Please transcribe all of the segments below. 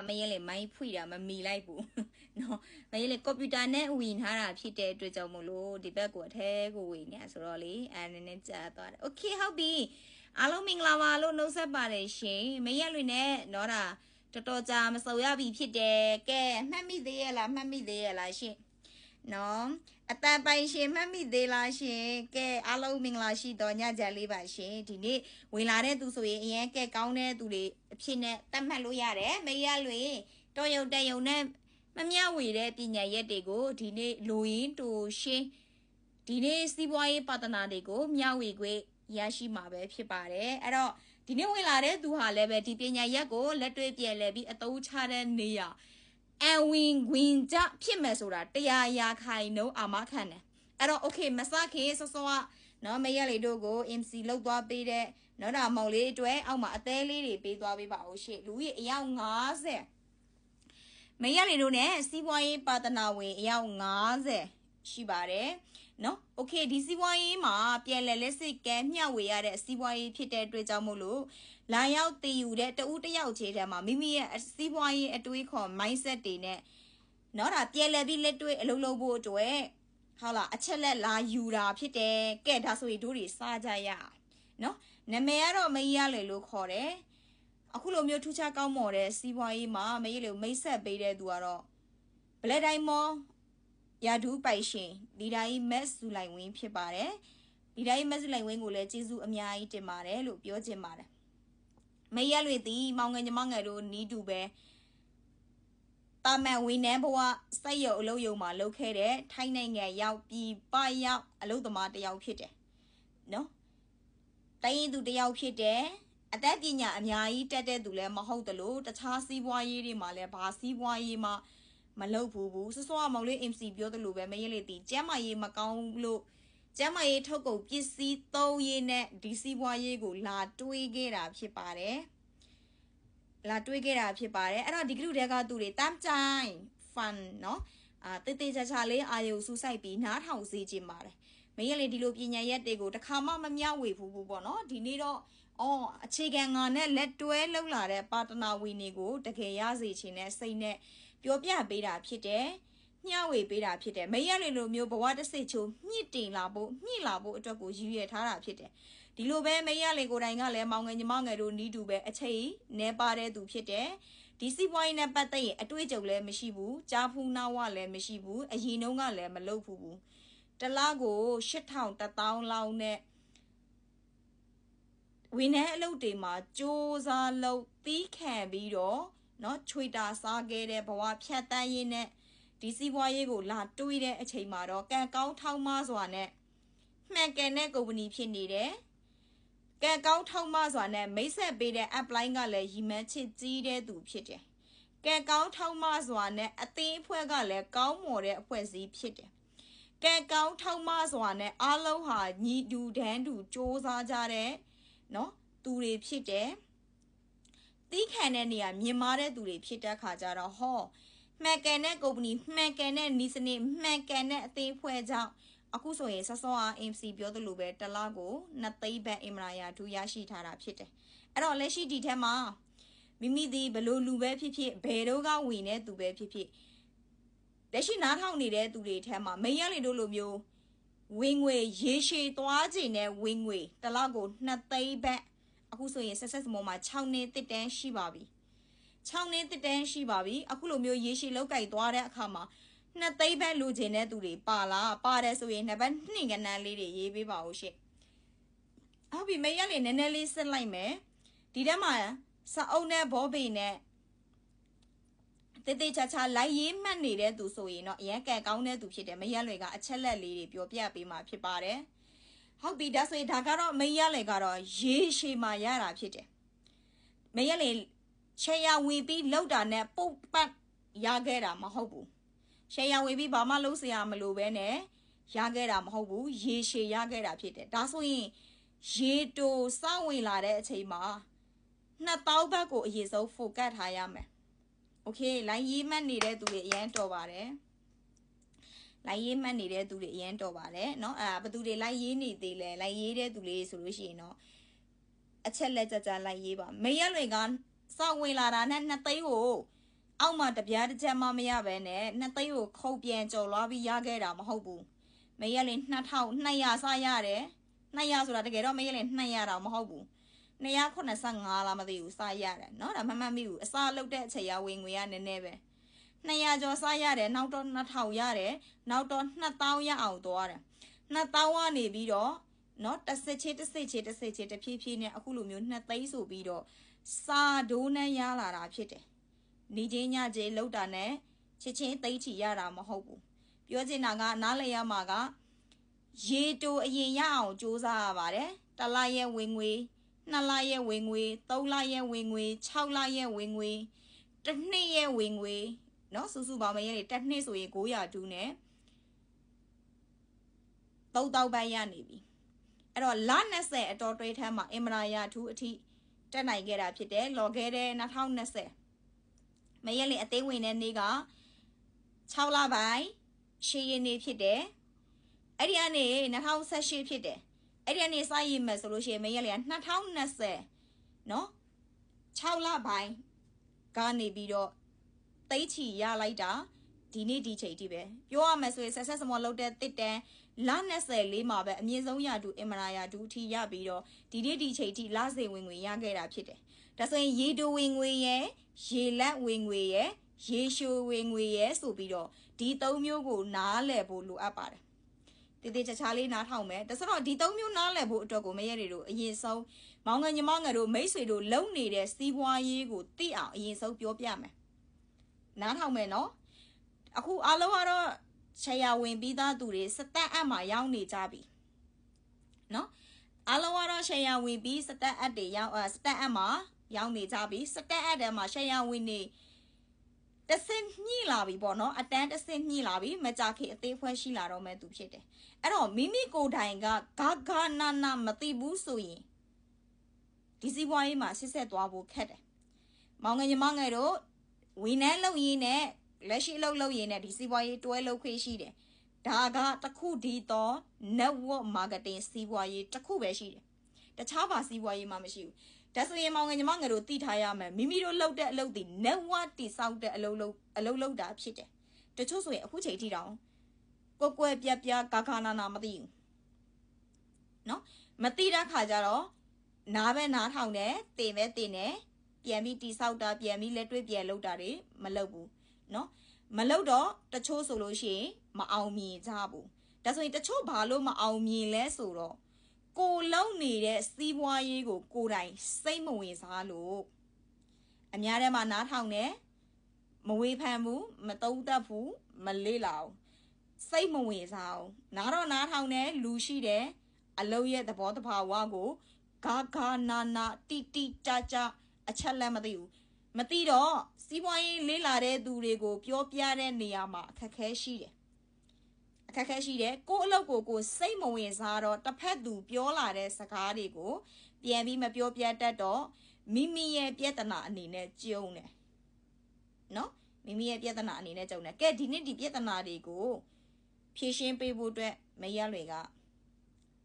မရလေမိုင်းဖွေတာမမီလိုက်ဘူးနော်မရလေကွန်ပျူတာနဲ့ဝင်ထားတာဖြစ်တဲ့အတွက်ကြောင့်မို့လို့ဒီဘက်ကိုအထဲကိုဝင်နေဆိုတော့လေနည်းနည်းကြာသွားတယ်โอเคဟုတ်ပြီအားလုံးမင်္ဂလာပါလို့နှုတ်ဆက်ပါတယ်ရှင်မရလွင်နဲ့တော့တာတော်ကြာမစုံရပြီဖြစ်တယ်ကဲမှတ်မိသေးရဲ့လားရှင်နော်အတန်ပိုင်ရှင်မှတ်မိသေးလားရှင်ကဲအားလုံးမင်္ဂလာရှိတော့ညကြလေးပါရှင်ဒီနေ့ဝင်လာတဲ့သူဆိုရင်အရင်ကဲကောင်းတဲ့သူတွေအဖြစ်နဲ့တတ်မှတ်လို့ရတယ်မရလွင်တော်ရုံတက်ရုံနဲ့မမျှဝေတဲ့ပညာရက်တွေကိုဒီနေ့လူရင်းတူရှင်ဒီနေ့စီးပွားရေးပါတနာတွေကိုမျှဝေခွင့်ရရှိမှာပဲဖြစ်ပါတယ်အဲ့တော့ဒီနေ့ဝင်လာတဲ့သူဟာလည်းပဲဒီပညာရက်ကိုလက်တွေ့ပြန်လဲပြီးအသုံးချတဲ့နေရာအဝင်ဝင်ကြဖြစ်မယ်ဆိုတာတရားရာခိုင်နှုန်းအာမခံတယ်အဲ့တော့ okay မစခေစောစောကနော်မရလေးတို့ကို MC လောက်သွားပေးတဲ့နော်ဒါမောင်လေးအတွက်အောက်မှာအသေးလေးတွေပေးသွားပေးပါဦးရှင့်လူကြီးအယောက်50မရလေးတို့ ਨੇ စီးပွားရေးပါတနာဝင်အယောက်50ရှိပါတယ်နော်โอเคဒီစီးပွားရေးမှာပြန်လဲလက်စစ်ကဲမျှဝေရတဲ့စီးပွားရေးဖြစ်တဲ့အတွက်ကြောင့်မို့လို့လာရောက်တည်ယူတဲ့တဦးတယောက်ခြေထဲမှာမိမိရဲ့စီးပွားရေးအတွေးခေါ် mindset တွေနဲ့နော်ဒါပြန်လဲပြီးလက်တွေ့အလုပ်လုပ်ဖို့အတွက်ဟုတ်လားအချက်လက်လာယူတာဖြစ်တယ်ကဲဒါဆိုရင်တို့တွေစားကြရနော်နာမည်ကတော့မကြီးရလေလို့ခေါ်တယ်အခုလိုမျိုးထူးခြားကောင်းမွန်တဲ့စီးပွားရေးမှာမကြီးလေမိတ်ဆက်ပေးတဲ့သူကတော့ဘလက်တိုင်းမောရာဒူးပိုင်ရှင်ဒီတိုင်းမက်စုလိုက်ဝင်းဖြစ်ပါတယ်ဒီတိုင်းမက်စုလိုက်ဝင်းကိုလည်းကျေးဇူးအများကြီးတင်ပါတယ်လို့ပြောချင်ပါတယ်မရလွေသည်မောင်ငယ်ညီမငယ်တို့နီးတူပဲတာမန်ဝင်းနှန်းဘဝစိုက်ရုံအလုပ်ရုံမှာလုပ်ခဲ့တဲ့ထိုင်းနိုင်ငံရောက်ပြည်ပရောက်အလုပ်သမားတစ်ယောက်ဖြစ်တယ်နော်တိုင်းရင်းသူတစ်ယောက်ဖြစ်တယ်အသက်ပညာအများကြီးတက်တဲ့သူလည်းမဟုတ်တလို့တခြားစီးပွားရေးတွေမှာလည်းဘာစီးပွားရေးမှာမလုပ်ဘူးစောစောမောင်လေး MC ပြောသလိုပဲမရလေတီကျမ်းမာရေးမကောင်းလို့ကျမ်းမာရေးထုတ်ကုန်ပစ္စည်းသုံးရေးနဲ့ဒီစီးပွားရေးကိုလာတွေးခဲ့တာဖြစ်ပါတယ်အဲ့တော့ဒီကလူတွေကသူတွေတမ်းကြိုင် fun နော်တေးသေးချာချာလေးအာယုစူးစိုက်ပြီးနားထောင်စေခြင်းပါတယ်မရလေဒီလိုပညာရက်တွေကိုတစ်ခါမှမမျှဝေဘူးပေါ့နော်ဒီနေ့တော့အခြေခံငါနဲ့လက်တွဲလောက်လာတဲ့ပါတနာဝင်တွေကိုတကယ်ရစေခြင်းနဲ့စိတ်နဲ့ပြောပြပေးတာဖြစ်တယ်မျှဝေပေးတာဖြစ်တယ်မရလေလိုမျိုးဘဝတစ်စိတ်ချိုးမြင့်တင်လာဖို့အတွက်ကိုရည်ရွယ်ထားတာဖြစ်တယ်ဒီလိုပဲမရလေကိုယ်တိုင်ကလည်းမောင်ငယ်ညီမငယ်တို့နီးတူပဲအချိန်နဲပါတဲ့သူဖြစ်တယ်ဒီစီးပွားရေးနဲ့ပတ်သက်ရင်အတွေ့အကြုံလည်းမရှိဘူးကြားဖူးနာဝလည်းမရှိဘူးအရင်တုန်းကလည်းမလုပ်ဘူးတလားကို8000 1000လောက်နဲ့ဝင်တဲ့အလုပ်တွေမှာစ조사လုပ်တီးခံပြီးတော့နော်ချွေတာစားခဲ့တဲ့ဘဝဖြတ်တန်းရင်းနဲ့ဒီစီးပွားရေးကိုလာတွေးတဲ့အချိန်မှာတော့ကံကောင်းထောက်မစွာနဲ့မှန်ကန်တဲ့ကုမ္ပဏီဖြစ်နေတယ်ကဲကောင်းထောက်မစွာနဲ့မိတ်ဆက်ပေးတဲ့ apply ကလည်းရီမန်းချစ်ကြီးတဲ့သူဖြစ်တယ်ကဲကောင်းထောက်မစွာနဲ့အသင်းအဖွဲ့ကလည်းကောင်းမွန်တဲ့အဖွဲ့အစည်းဖြစ်တယ်ကဲကောင်းထောက်မစွာနဲ့အားလုံးဟာညီတူတန်းတူစ조사ကြတဲ့နော်သူတွေဖြစ်တယ်တီးခံတဲ့နေရာမြင်မာတဲ့သူတွေဖြစ်တဲ့ခါကြတော့ဟောမှန်ကန်တဲ့ကုမ္ပဏီမှန်ကန်တဲ့နီးစနစ်မှန်ကန်တဲ့အသေးဖွဲ့ကြောင့်အခုဆိုရင်ဆောအား MC ပြောသလိုပဲတလားကို2သိန်းဘတ်အင်မရာယာဒူရရှိထားတာဖြစ်တယ်အဲ့တော့လက်ရှိဒီထဲမှာမိမိဒီဘလို့လူပဲဖြစ်ဖြစ်ဘယ်တော့ကဝင်တဲ့သူပဲဖြစ်ဖြစ်လက်ရှိနားထောင်နေတဲ့သူတွေထဲမှာမရလေတို့လိုမျိုးဝင်ငွေရေရှည်သွားခြင်းနဲ့ဝင်ငွေတလားကို2သိန်းဘတ်အခုဆိုရင်ဆက်မောမှာ6နှစ်တစ်တန်းရှိပါပြီ6နှစ်တစ်တန်းရှိပါပြီအခုလိုမျိုးရေရှည်လောက်ကြိုက်သွားတဲ့အခါမှာ2သိန်းဘတ်လိုချင်တဲ့သူတွေပါလားပါတယ်ဆိုရင်နှစ်ဘက်နှင်ကနန်းလေးတွေရေးပေးပါဦးရှင့်ဟုတ်ပြီမရလေနည်းနည်းလေးစစ်လိုက်မယ်ဒီထဲမှာစာအုပ်နဲ့ဘောပေနဲ့တေးသေးချာချာလိုက်ရေးမှတ်နေတဲ့သူဆိုရင်တော့အရင်ကံကောင်းတဲ့သူဖြစ်တယ်မရလေကအချက်လက်လေးတွေပြောပြပေးမှာဖြစ်ပါတယ်ဟုတ်ပြီဒါဆိုရင်ဒါကတော့မရလေကတော့ရေရှည်မှာရတာဖြစ်တယ်မရလေရှယ်ယာဝင်ပြီးလောက်တာနဲ့ပုတ်ပတ်ရခဲ့တာမဟုတ်ဘူးရှယ်ယာဝင်ပြီးဘာမှလုပ်စရာမလိုပဲနဲ့ရခဲ့တာမဟုတ်ဘူးရေရှည်ရခဲ့တာဖြစ်တယ်ဒါဆိုရင်ရေတိုစဝင်လာတဲ့အချိန်မှာ2000ဘတ်ကိုအရင်ဆုံး focus ထားရမယ်โอเคလိုင်းရေးမှတ်နေတဲ့သူတွေအရင်တော်ပါတယ်လိုက်ရေးမှတ်နေတဲ့သူတွေအရင်တော်ပါတယ်เนาะဘယ်သူတွေလိုက်ရေးနေသေးလဲလိုက်ရေးတဲ့သူလေးဆိုလို့ရှိရင်တော့အချက်လက်ကြကြလိုက်ရေးပါမရလွင်ကစောင့်ဝင်လာတာနဲ့2သိန်းကို မှာတပြားတစ်ချက်မှမရပဲနဲ့နှစ်သိန်းကိုခုတ်ပြန်ကြော်လွှားပြီးရခဲ့တာမဟုတ်ဘူးမရက်လေ2200စားရတယ်200ဆိုတာတကယ်တော့မရက်လေ200တာမဟုတ်ဘူး285လားမသိဘူးစားရတယ်เนาะဒါမှတ်မိဘူးအစားလုတ်တဲ့အချိန်ရဝင်ငွေကနည်းနည်းပဲ200ကျော်စားရတယ်နောက်တော့2000ရတယ်နောက်တော့2000ရအောင်သွားတယ်2000ကနေပြီးတော့เนาะတစ်စစ်ချေတဖြည်းဖြည်းနဲ့အခုလိုမျိုး2သိန်းဆိုပြီးတော့စာဒိုးနဲ့ရလာတာဖြစ်တယ်နေချင်းညချင်းလောက်တာနဲ့ချစ်ချင်းသိချီရတာမဟုတ်ဘူးပြောချင်တာကနားလည်ရမှာကရေတိုအရင်ရအောင်စူးစမ်းရပါတယ်1လရဲ့ဝင်ငွေ2လရဲ့ဝင်ငွေ3လရဲ့ဝင်ငွေ6လရဲ့ဝင်ငွေတစ်နှစ်ရဲ့ဝင်ငွေเนาะစုစုပေါင်းမရဲ့လေတစ်နှစ်ဆိုရင်900တူးနဲ့3000ပဲရနေပြီအဲ့တော့လ20အတော်တွဲထမ်းမှာအင်မရာယာထူးအထိတက်နိုင်ခဲ့တာဖြစ်တယ်လော်ခဲ့တဲ့2020မရက်လေအသေးဝင်တဲ့နေ့က6လပိုင်းရှေးရင်နေဖြစ်တယ်အဲ့ဒီကနေ2018ဖြစ်တယ်အဲ့ဒီကနေစရည်မယ်ဆိုလို့ရှိရင်မရက်လေ2020เนาะ6လပိုင်းကနေပြီးတော့သိချီရလိုက်တာဒီနေ့ဒီချိန်ထိပဲပြောရမယ်ဆိုရင် success small လောက်တဲ့တစ်တန်းလ24မှာပဲအမြင့်ဆုံးရတူအင်မရာယာတူအထိရပြီးတော့ဒီနေ့ဒီချိန်ထိလစေဝင်ငွေရခဲ့တာဖြစ်တယ်ဒါဆိုရင်ရေတိုဝင်ငွေရဲ့ရေလက်ဝင်ငွေရဲ့ရေရှိုးဝင်ငွေရဲ့ဆိုပြီးတော့ဒီ၃မျိုးကိုနားလည်ဖို့လိုအပ်ပါတယ်တည်တည်ချာချာလေးနားထောင်မယ်ဒါဆိုတော့ဒီ၃မျိုးနားလည်ဖို့အတွက်ကိုမရက်တွေတို့အရင်ဆုံးမောင်ငယ်ညီမငယ်တို့မိတ်ဆွေတို့လုံနေတဲ့စီးပွားရေးကိုသိအောင်အရင်ဆုံးပြောပြမယ်နားထောင်မယ်နော်အခုအားလုံးကတော့ဆရာဝင်ပြီးသားသူတွေစတက်အပ်မှာရောက်နေကြပြီနော်အားလုံးကတော့ဆရာဝင်ပြီးစတက်အပ်တွေရောက်စတက်အပ်မှာရောက်နေကြပြီစတက်အပ်ထဲမှာဆရာဝင်နေတဆင့်ညှိလာပြီပေါ့နော်အတန်းတဆင့်ညှိလာပြီမကြခင်အသေးဖွဲရှိလာတော့မဲ့သူဖြစ်တယ်အဲ့တော့မိမိကိုယ်တိုင်ကဂါနာနာမသိဘူးဆိုရင်ဒီစီးပွားရေးမှာဆစ်ဆက်သွားဖို့ခက်တယ်မောင်ငယ်ညီမငယ်တို့ဝင်နှဲလုံရင်းနဲ့လက်ရှိလုပ်ရင်းနဲ့ဒီစီးပွားရေးတွဲလုပ်ခွင့်ရှိတယ်ဒါကတခုဒီတော့ network marketing စီးပွားရေးတခုပဲရှိတယ်တခြားပါစီးပွားရေးမှမရှိဘူးဒါဆိုရင်မောင်ငယ်ညီမငယ်တို့သိထားရမယ်မိမိတို့လုပ်တဲ့အလုပ်တွေ network တိစောက်တဲ့အလုပ်လုပ်တာဖြစ်တယ်တချို့ဆိုရင်အခုချိန်ထိတောင်ကွယ်ပြဂါနာမသိဘူးနော်မသိတဲ့ခါကျတော့နားပဲနားထောင်တယ်တင်ပဲတင်တယ်ပြန်ပြီးတိစောက်တာပြန်ပြီးလက်တွေ့ပြန်လုပ်တာတွေမလုပ်ဘူးနော်မလုပ်တော့တချို့ဆိုလို့ရှိရင်မအောင်မြင်ကြဘူးဒါဆိုရင်တချို့ဘာလို့မအောင်မြင်လဲဆိုတော့ကိုလုံးနေတဲ့စီးပွားရေးကိုကိုယ်တိုင်စိတ်မဝင်စားလို့အများထဲမှာနားထောင်တယ်မဝေဖန်ဘူးမသုံးသပ်ဘူးမလေ့လာဘူးစိတ်မဝင်စားဘူးနားတော့နားထောင်တယ်လူရှိတယ်အလုံးရဲ့သဘောတဘာဝကိုဂါနာတိကြအချက်လက်မသိဘူးမသိတော့စီးပွားရေးလေးလာတဲ့သူတွေကိုပြောပြတဲ့နေရာမှာအခက်ခဲရှိတယ်ကိုယ့်အလုပ်ကိုစိတ်မဝင်စားတော့တစ်ဖက်သူပြောလာတဲ့စကားတွေကိုပြန်ပြီးမပြောပြတတ်တော့မိမိရဲ့ပြဿနာအနေနဲ့ကြုံတယ်နော်မိမိရဲ့ပြဿနာအနေနဲ့ကြုံတယ်ကဲဒီနေ့ဒီပြဿနာတွေကိုဖြေရှင်းပေးဖို့အတွက်မရလွေက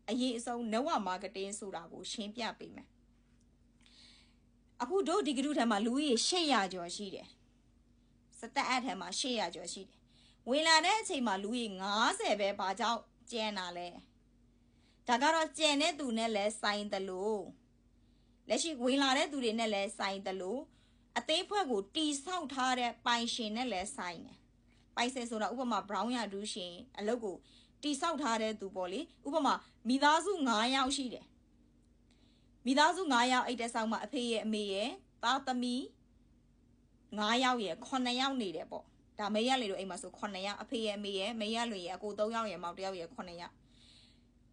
အရေးအဆုံး network marketing ဆိုတာကိုရှင်းပြပေးမယ်အခုတို့ဒီကရုထဲမှာလူကြီး800ကျော်ရှိတယ်စတက်အပ်ထဲမှာ800ကျော်ရှိတယ်ဝင်လာတဲ့အချိန်မှာလူကြီး90ပဲဘာကြောင့်ကျန်တာလဲဒါကတော့ကျန်တဲ့သူနဲ့လဲဆိုင်တယ်လို့လက်ရှိဝင်လာတဲ့သူတွေနဲ့လဲဆိုင်တယ်လို့အသေးဖွဲ့ကိုတီဆောက်ထားတဲ့ပိုင်ရှင်နဲ့လဲဆိုင်တယ်ပိုင်ရှင်ဆိုတာဥပမာ brown ရဒူးရှင်အလုပ်ကိုတီဆောက်ထားတဲ့သူပေါ့လေဥပမာမိသားစု9ယောက်ရှိတယ်မိသားစု9ယောက်အိတ်တဲ့ဆောင်မှာအဖေရဲ့အမေရဲ့သားသမီး9ယောက်ရဲ့9ယောက်နေတယ်ပေါ့ဒါမေရလေတို့အိမ်မှာဆို9ယောက်အဖေရဲ့အမေရဲ့မေရလွေရဲ့အကို3ယောက်ရဲ့မောင်1ယောက်ရဲ့9ယောက်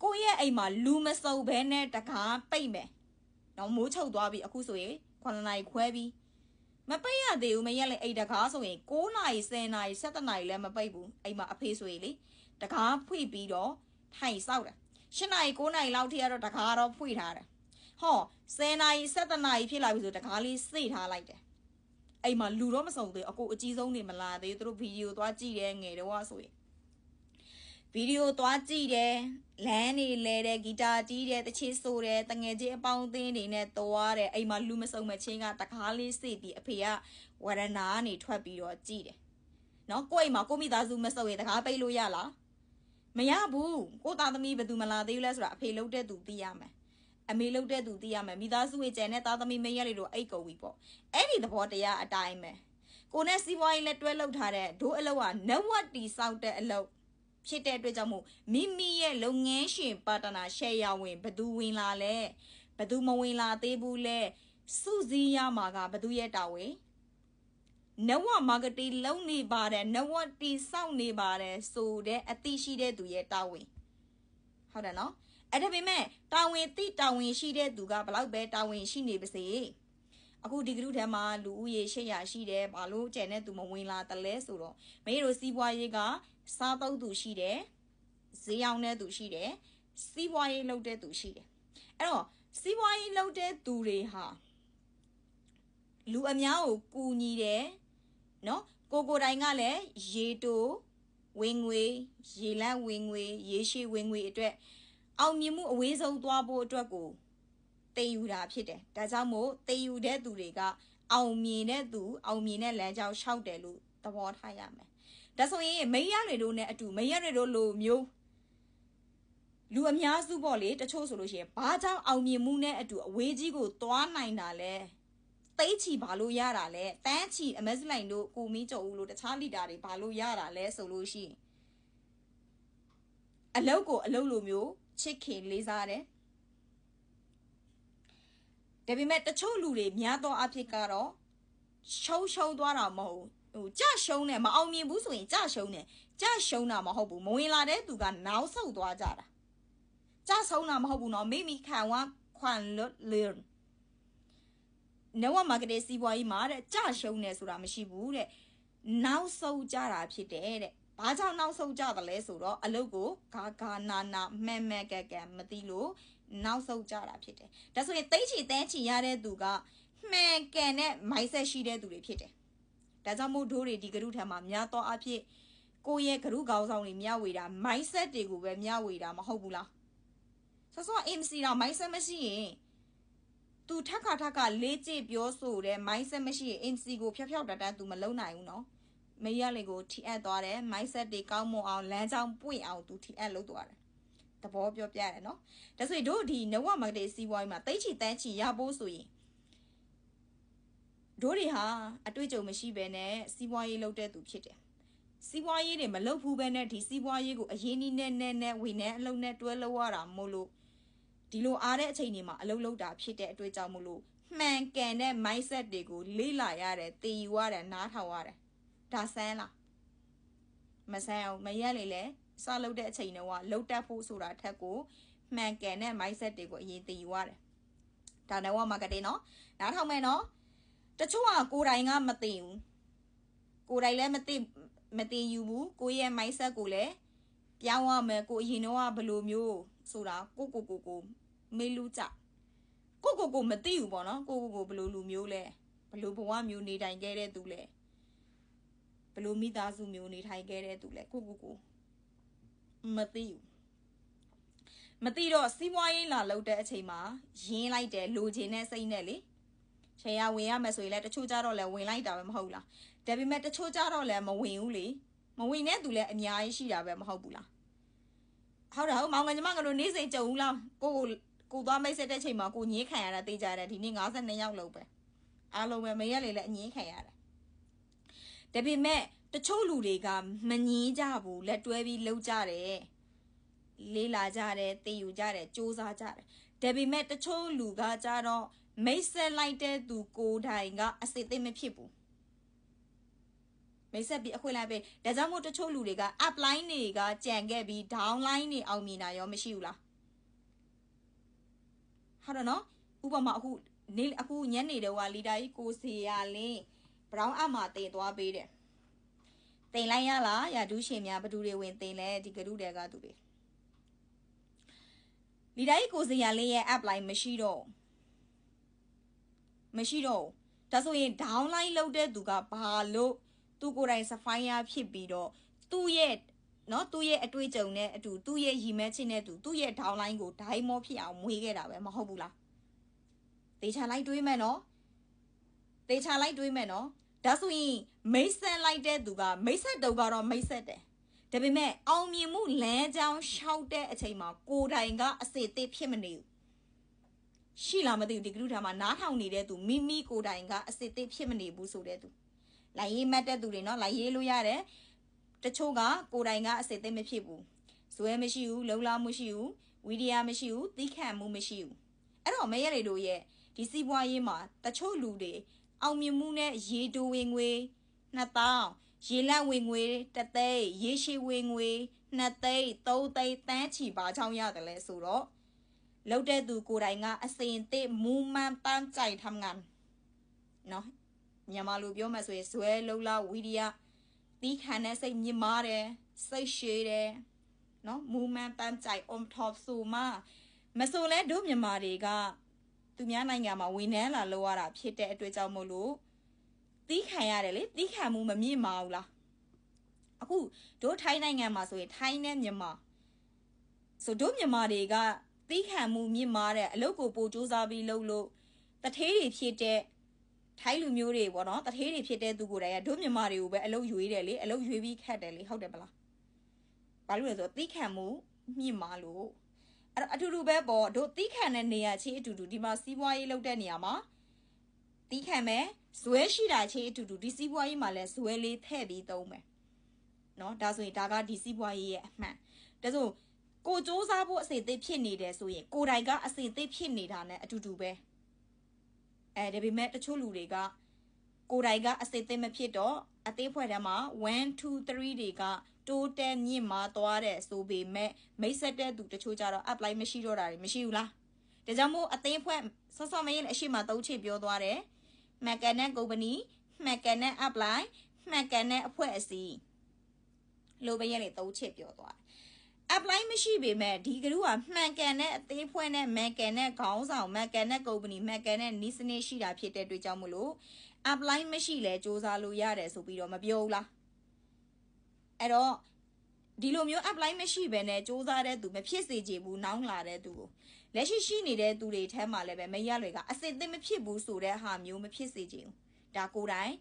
ကိုရဲ့အိမ်မှာလူမစုံဘဲနဲ့တကားပိတ်မယ်တော့မိုးချုပ်သွားပြီအခုဆိုရင်9နာရီခွဲပြီမပိတ်ရသေးဘူးမေရလေအိတ်တကားဆိုရင်9နာရီ10နာရီ17နာရီလည်းမပိတ်ဘူးအိမ်မှာအဖေဆိုရင်လေတကားဖွင့်ပြီးတော့ထိုင်ဆောက်တယ်10နာရီ9နာရီလောက်ထိကတော့တကားတော့ဖွင့်ထားတယ်ဟော10နာရီ17နာရီဖြစ်လာပြီဆိုတကားလေးစိတ်ထားလိုက်တယ်အိမ်မှာလူတော့မစုံသေးအကိုအကြီးဆုံးနေမလာသေးသူတို့ဗီဒီယိုသွားကြည့်တယ်ငယ်တော့ဆိုရင် video သွားကြည့်တယ်လမ်းနေလဲတဲ့ဂီတာတီးတဲ့တချစ်ဆိုတယ်တငယ်ချင်းအပေါင်းအသင်းတွေနဲ့သွားတယ်အိမ်မှာလူမစုံမချင်းကတကားလေးစစ်ပြီးအဖေကဝရဏာကနေထွက်ပြီးတော့ကြည့်တယ်နော်ကိုယ့်အိမ်မှာကိုမိသားစုမစုံရင်တကားပိတ်လို့ရလားမရဘူးကိုသားသမီးဘယ်သူမလာသေးဘူးလဲဆိုတာအဖေလှုပ်တဲ့သူသိရမယ်အမေလှုပ်တဲ့သူသိရမယ်မိသားစုရဲ့ကျန်တဲ့သားသမီးမရက်တွေတော့အိတ်ကုန်ပြီပေါ့အဲ့ဒီသဘောတရားအတိုင်းပဲကိုနဲ့စီးပွားရေးလက်တွဲလှုပ်ထားတဲ့ဒိုးအလုပ်ကနဝတ်တီစောက်တဲ့အလုပ်ဖြစ်တဲ့အတွက်ကြောင့်မို့မိမိရဲ့လုပ်ငန်းရှင်ပါတနာရှယ်ယာဝင်ဘသူဝင်လာလဲဘသူမဝင်လာသေးဘူးလဲစုစည်းရမှာကဘသူရဲ့တာဝန်နဝမာကတီလုံးနေပါတယ်နဝတီစောင့်နေပါတယ်ဆိုတဲ့အသိရှိတဲ့သူရဲ့တာဝန်ဟုတ်တယ်နော်အဲ့ဒါပေမဲ့တာဝန်သိတာဝန်ရှိတဲ့သူကဘလောက်ပဲတာဝန်ရှိနေပါစေအခုဒီကရုထဲမှာလူဦးရေ800ရှိတယ်ဘာလို့ကျန်တဲ့သူမဝင်လာတလဲဆိုတော့မင်းတို့စီးပွားရေးကစားသုံးသူရှိတယ်ဈေးရောင်းတဲ့သူရှိတယ်စီးပွားရေးလုပ်တဲ့သူရှိတယ်အဲ့တော့စီးပွားရေးလုပ်တဲ့သူတွေဟာလူအများကိုကူညီတယ်နော်ကိုတိုင်ကလည်းရေတိုဝင်ငွေရေလန့်ဝင်ငွေရေရှည်ဝင်ငွေအတွက်အောင်မြင်မှုအဝေးဆုံးသွားဖို့အတွက်ကိုတည်ယူတာဖြစ်တယ်ဒါကြောင့်မို့တည်ယူတဲ့သူတွေကအောင်မြင်တဲ့သူအောင်မြင်တဲ့လမ်းကြောင်းလျှောက်တယ်လို့သဘောထားရမယ်ဒါဆိုရင်မိရတွေတို့နဲ့အတူမိရတွေတို့လိုမျိုးလူအများစုပေါ့လေတချို့ဆိုလို့ရှိရင်ဘာကြောင့်အောင်မြင်မှုနဲ့အတူအဝေးကြီးကိုသွားနိုင်တာလဲသိချီဘာလို့ရတာလဲတန်းချီအမက်စလိုင်တို့ကိုမီးကြော်ဦးလို့တခြားလီတာတွေဘာလို့ရတာလဲဆိုလို့ရှိရင်အလုတ်ကိုအလုတ်လိုမျိုးချစ်ခင်လေးစားတယ်ဒါပေမဲ့တချို့လူတွေများသောအဖြစ်ကတော့ရှုံးသွားတာမဟုတ်ဟိုကြရှုံးတယ်မအောင်မြင်ဘူးဆိုရင်ကြရှုံးတယ်ကြရှုံးတာမဟုတ်ဘူးမဝင်လာတဲ့သူကနောက်ဆုတ်သွားကြတာကြဆုံးတာမဟုတ်ဘူးเนาะမိမိခံဝခွန်လွတ်လင်းနဝမာကတေစီးပွားရေးမှာတဲ့ကြရှုံးတယ်ဆိုတာမရှိဘူးတဲ့နောက်ဆုတ်ကြတာဖြစ်တယ်တဲ့ဘာကြောင့်နောက်ဆုတ်ကြတယ်လဲဆိုတော့အလုပ်ကိုဂါနာမှန်ကဲမသိလို့နောက်ဆုတ်ကြတာဖြစ်တယ်ဒါဆိုရင်သိချီတန်းချီရတဲ့သူကမှန်ကန်တဲ့ mindset ရှိတဲ့သူတွေဖြစ်တယ်ဒါကြောင့်မို့တို့တွေဒီကရုထံမှာများသောအဖြစ်ကိုယ့်ရဲ့ကရုကောင်းဆောင်တွေမျှဝေတာ mindset တွေကိုပဲမျှဝေတာမဟုတ်ဘူးလားဆောဆော MC တော့ mindset မရှိရင်သူထက်ခါလေးကြည့်ပြောဆိုတဲ့ mindset မရှိရင် MC ကိုဖျောက်တန်းသူမလုံနိုင်ဘူးနော်မေးရလေကိုထိအပ်သွားတယ် mindset တွေကောင်းမွန်အောင်လမ်းကြောင်းပွင့်အောင်သူထိအပ်လုပ်သွားတယ်သဘောပြောပြရတယ်နော်ဒါဆိုရင်တို့ဒီနဝမာကတေစီးပွားရေးမှာတိတ်ချီတန်းချီရဖို့ဆိုရင်တို့တွေဟာအတွေ့အကြုံမရှိဘဲနဲ့စီးပွားရေးလုပ်တဲ့သူဖြစ်တယ်စီးပွားရေးတွေမလုပ်ဘူးပဲနဲ့ဒီစီးပွားရေးကိုအရင်နည်းနဲ့ဝင်နေအလုပ်နဲ့တွဲလုပ်ရတာမို့လို့ဒီလိုအားတဲ့အချိန်တွေမှာအလုပ်လုပ်တာဖြစ်တဲ့အတွက်ကြောင့်မို့လို့မှန်ကန်တဲ့ mindset တွေကိုလေ့လာရတယ်သိယူရတယ်နားထောင်ရတယ်ဒါဆန်းလားမဆန်းအောင်မရက်လေလေစလုပ်တဲ့အချိန်တော့လှုပ်တက်ဖို့ဆိုတာထက်ကိုမှန်ကန်တဲ့ mindset တွေကိုအရင်သိယူရတယ်ဒါနဲ့မာကတေနော်နားထောင်မယ်နော်တချို့ကကိုယ်တိုင်ကမသိဘူးကိုယ်တိုင်လည်းမသိယူဘူးကိုယ့်ရဲ့ mindset ကိုလည်းပြောင်းရမယ်ကိုအရင်တော့ဘယ်လိုမျိုးဆိုတာကိုမေးလူကြကိုမသိဘူးပေါ့နော်ကိုဘယ်လိုလူမျိုးလဲဘယ်လိုဘဝမျိုးနေထိုင်ခဲ့တဲ့သူလဲဘယ်လိုမိသားစုမျိုးနေထိုင်ခဲ့တဲ့သူလဲကိုမသိဘူးမသိတော့စီးပွားရေးလာလုပ်တဲ့အချိန်မှာရင်းလိုက်တယ်လိုချင်တဲ့စိတ်နဲ့လေရှယ်ယာဝင်ရမယ်ဆိုရင်လည်းတချို့ကြတော့လည်းဝင်လိုက်တာပဲမဟုတ်လားဒါပေမဲ့တချို့ကြတော့လည်းမဝင်ဘူးလေမဝင်တဲ့သူလည်းအများကြီးရှိတာပဲမဟုတ်ဘူးလားဟုတ်တယ်ဟုတ်မောင်ငယ်ညီမတို့နေ့စဉ်ကြုံဦးလားကိုသွားမိတ်ဆက်တဲ့ချိန်မှာကိုညင်းခံရတာသိကြတယ်ဒီနေ့52ရောက်လို့ပဲအားလုံးပဲမရက်လေလည်းအငင်းခံရတယ်ဒါပေမဲ့တချို့လူတွေကမငင်းကြဘူးလက်တွဲပြီးလှုပ်ကြတယ်လေးလာကြတယ်သိယူကြတယ်စူးစမ်းကြတယ်ဒါပေမဲ့တချို့လူကကြတော့မိတ်ဆက်လိုက်တဲ့သူကိုယ်တိုင်ကအစစ်သိမဖြစ်ဘူးမိတ်ဆက်ပြီးအခွင့်လိုက်ပေးဒါကြောင့်မို့တချို့လူတွေက up line တွေကကြံခဲ့ပြီး down line တွေအောင်မြင်တာရောမရှိဘူးလားဟုတ်တယ်နော်ဥပမာအခုညနေတော့ကလီတာကြီးကိုစီရလင်း brown အမှာတင်သွားပေးတယ်တင်လိုက်ရလားရာဒူးရှင်များဘသူတွေဝင်တင်လဲဒီကရုတွေကသူတွေလီတာကြီးကိုစီရလင်းရဲ့ up line မရှိတော့ဒါဆိုရင် down line လောက်တဲ့သူကဘာလို့သူကိုယ်တိုင် sapphire ဖြစ်ပြီးတော့သူ့ရဲ့ နော်သူ့ရဲ့အတွေ့အကြုံနဲ့အတူသူ့ရဲ့ရည်မှန်းချက်နဲ့သူ့ရဲ့ downline ကိုဒိုင်းမောဖြစ်အောင်မွေးခဲ့တာပဲမဟုတ်ဘူးလားတေချာလိုက်တွေးမယ်နော်တေချာလိုက်တွေးမယ်နော်ဒါဆိုရင်မိတ်ဆက်လိုက်တဲ့သူကမိတ်ဆက်တုံကတော့မိတ်ဆက်တယ်ဒါပေမဲ့အောင်မြင်မှုလမ်းကြောင်းရှောက်တဲ့အချိန်မှာကိုယ်တိုင်ကအစစ်အသစ်ဖြစ်မနေဘူးရှိလားမသိဘူးဒီကလူထားမှာနားထောင်နေတဲ့သူမိမိကိုယ်တိုင်ကအစစ်အသစ်ဖြစ်မနေဘူးဆိုတဲ့သူလိုက်ရေးမှတ်တဲ့သူတွေနော်လိုက်ရေးလို့ရတယ်တချို့ကကိုယ်တိုင်ကအစစ်အသစ်မဖြစ်ဘူးဇွဲမရှိဘူးလုံလောက်မှုရှိဘူးဝီဒီယာမရှိဘူးသီးခံမှုမရှိဘူးအဲ့တော့မရတွေတို့ရဲ့ဒီစီးပွားရေးမှာတချို့လူတွေအောင်မြင်မှုနဲ့ရေတိုဝင်ငွေ2000ရေလက်ဝင်ငွေ1သိန်းရေရှည်ဝင်ငွေ2သိန်း3သိန်းတန်းချီပါချောင်းရတယ်လဲဆိုတော့လောက်တဲ့သူကိုယ်တိုင်ကအစင်တစ်မူမှန်တန်းကြိုက်ทำงานနော်မြန်မာလိုပြောမှဆိုရင်ဇွဲလုံလောက်ဝီဒီယာတီးခံတဲ့စိတ်မြင့်မားတယ်စိတ်ရှည်တယ်နော်မူမှန်တန်းကြိုက် on top ဆိုမှမဆိုလဲတို့မြန်မာတွေကသူများနိုင်ငံမှာဝန်ထမ်းလာလုပ်ရတာဖြစ်တဲ့အတွက်ကြောင့်မို့လို့တီးခံရတယ်လေတီးခံမှုမမြင့်မာဘူးလားအခုတို့ထိုင်းနိုင်ငံမှာဆိုရင်ထိုင်းနဲ့မြန်မာဆိုတို့မြန်မာတွေကတီးခံမှုမြင့်မာတဲ့အလုပ်ကိုပို့စူးစမ်းပြီးလုပ်လို့တထေးတွေဖြစ်တဲ့ထိုင်းလူမျိုးတွေပေါ့နော်တထေးတွေဖြစ်တဲ့သူကိုယ်တိုင်ကတို့မြန်မာတွေကိုပဲအလုပ်ရွေးတယ်လေအလုပ်ရွေးပြီးခတ်တယ်လေဟုတ်တယ်မလားဘာလို့လဲဆိုတော့တီးခံမှုမြင့်မာလို့အဲ့တော့အတူတူပဲပေါ့တို့တီးခံတဲ့နေရာချင်းအတူတူဒီမှာစီးပွားရေးလုပ်တဲ့နေရာမှာတီးခံမယ်ဇွဲရှိတာချင်းအတူတူဒီစီးပွားရေးမှာလည်းဇွဲလေးထည့်ပြီးသုံးမယ်နော်ဒါဆိုရင်ဒါကဒီစီးပွားရေးရဲ့အမှန်ဒါဆိုကိုစူးစမ်းဖို့အစီအသစ်ဖြစ်နေတယ်ဆိုရင်ကိုယ်တိုင်ကအစီအသစ်ဖြစ်နေတာနဲ့အတူတူပဲဒါပေမဲ့တချို့လူတွေကကိုယ်တိုင်ကအစီအသစ်မဖြစ်တော့အသေးဖွဲ့ထဲမှာ1 2 3တွေကတိုးတက်မြင့်မာသွားတယ်ဆိုပေမဲ့မိတ်ဆက်တဲ့သူတချို့ကြတော့ apply မရှိတော့တာတွေမရှိဘူးလားဒါကြောင့်မို့အသေးဖွဲ့ဆော့ဆော့မင်းအရှိမ3ချေပြောသွားတယ်မှန်ကန်တဲ့ company မှန်ကန်တဲ့ apply မှန်ကန်တဲ့အဖွဲ့အစည်းလိုပဲရဲ့လေ3ချေပြောသွားတယ်apply မရှိပေမဲ့ဒီကလူကမှန်ကန်တဲ့အသေးဖွဲ့နဲ့မှန်ကန်တဲ့ခေါင်းဆောင်မှန်ကန်တဲ့ company မှန်ကန်တဲ့နီးစနစ်ရှိတာဖြစ်တဲ့အတွက်ကြောင့်မလို့ apply မရှိလဲစူးစမ်းလို့ရတယ်ဆိုပြီးတော့မပြောဘူးလားအဲ့တော့ဒီလိုမျိုး apply မရှိဘဲနဲ့စူးစမ်းတဲ့သူမဖြစ်စေချင်ဘူးနောင်းလာတဲ့သူကိုလက်ရှိရှိနေတဲ့သူတွေထဲမှာလည်းပဲမရလွယ်ကအစစ်အသစ်မဖြစ်ဘူးဆိုတဲ့ဟာမျိုးမဖြစ်စေချင်ဘူးဒါကိုယ်တိုင်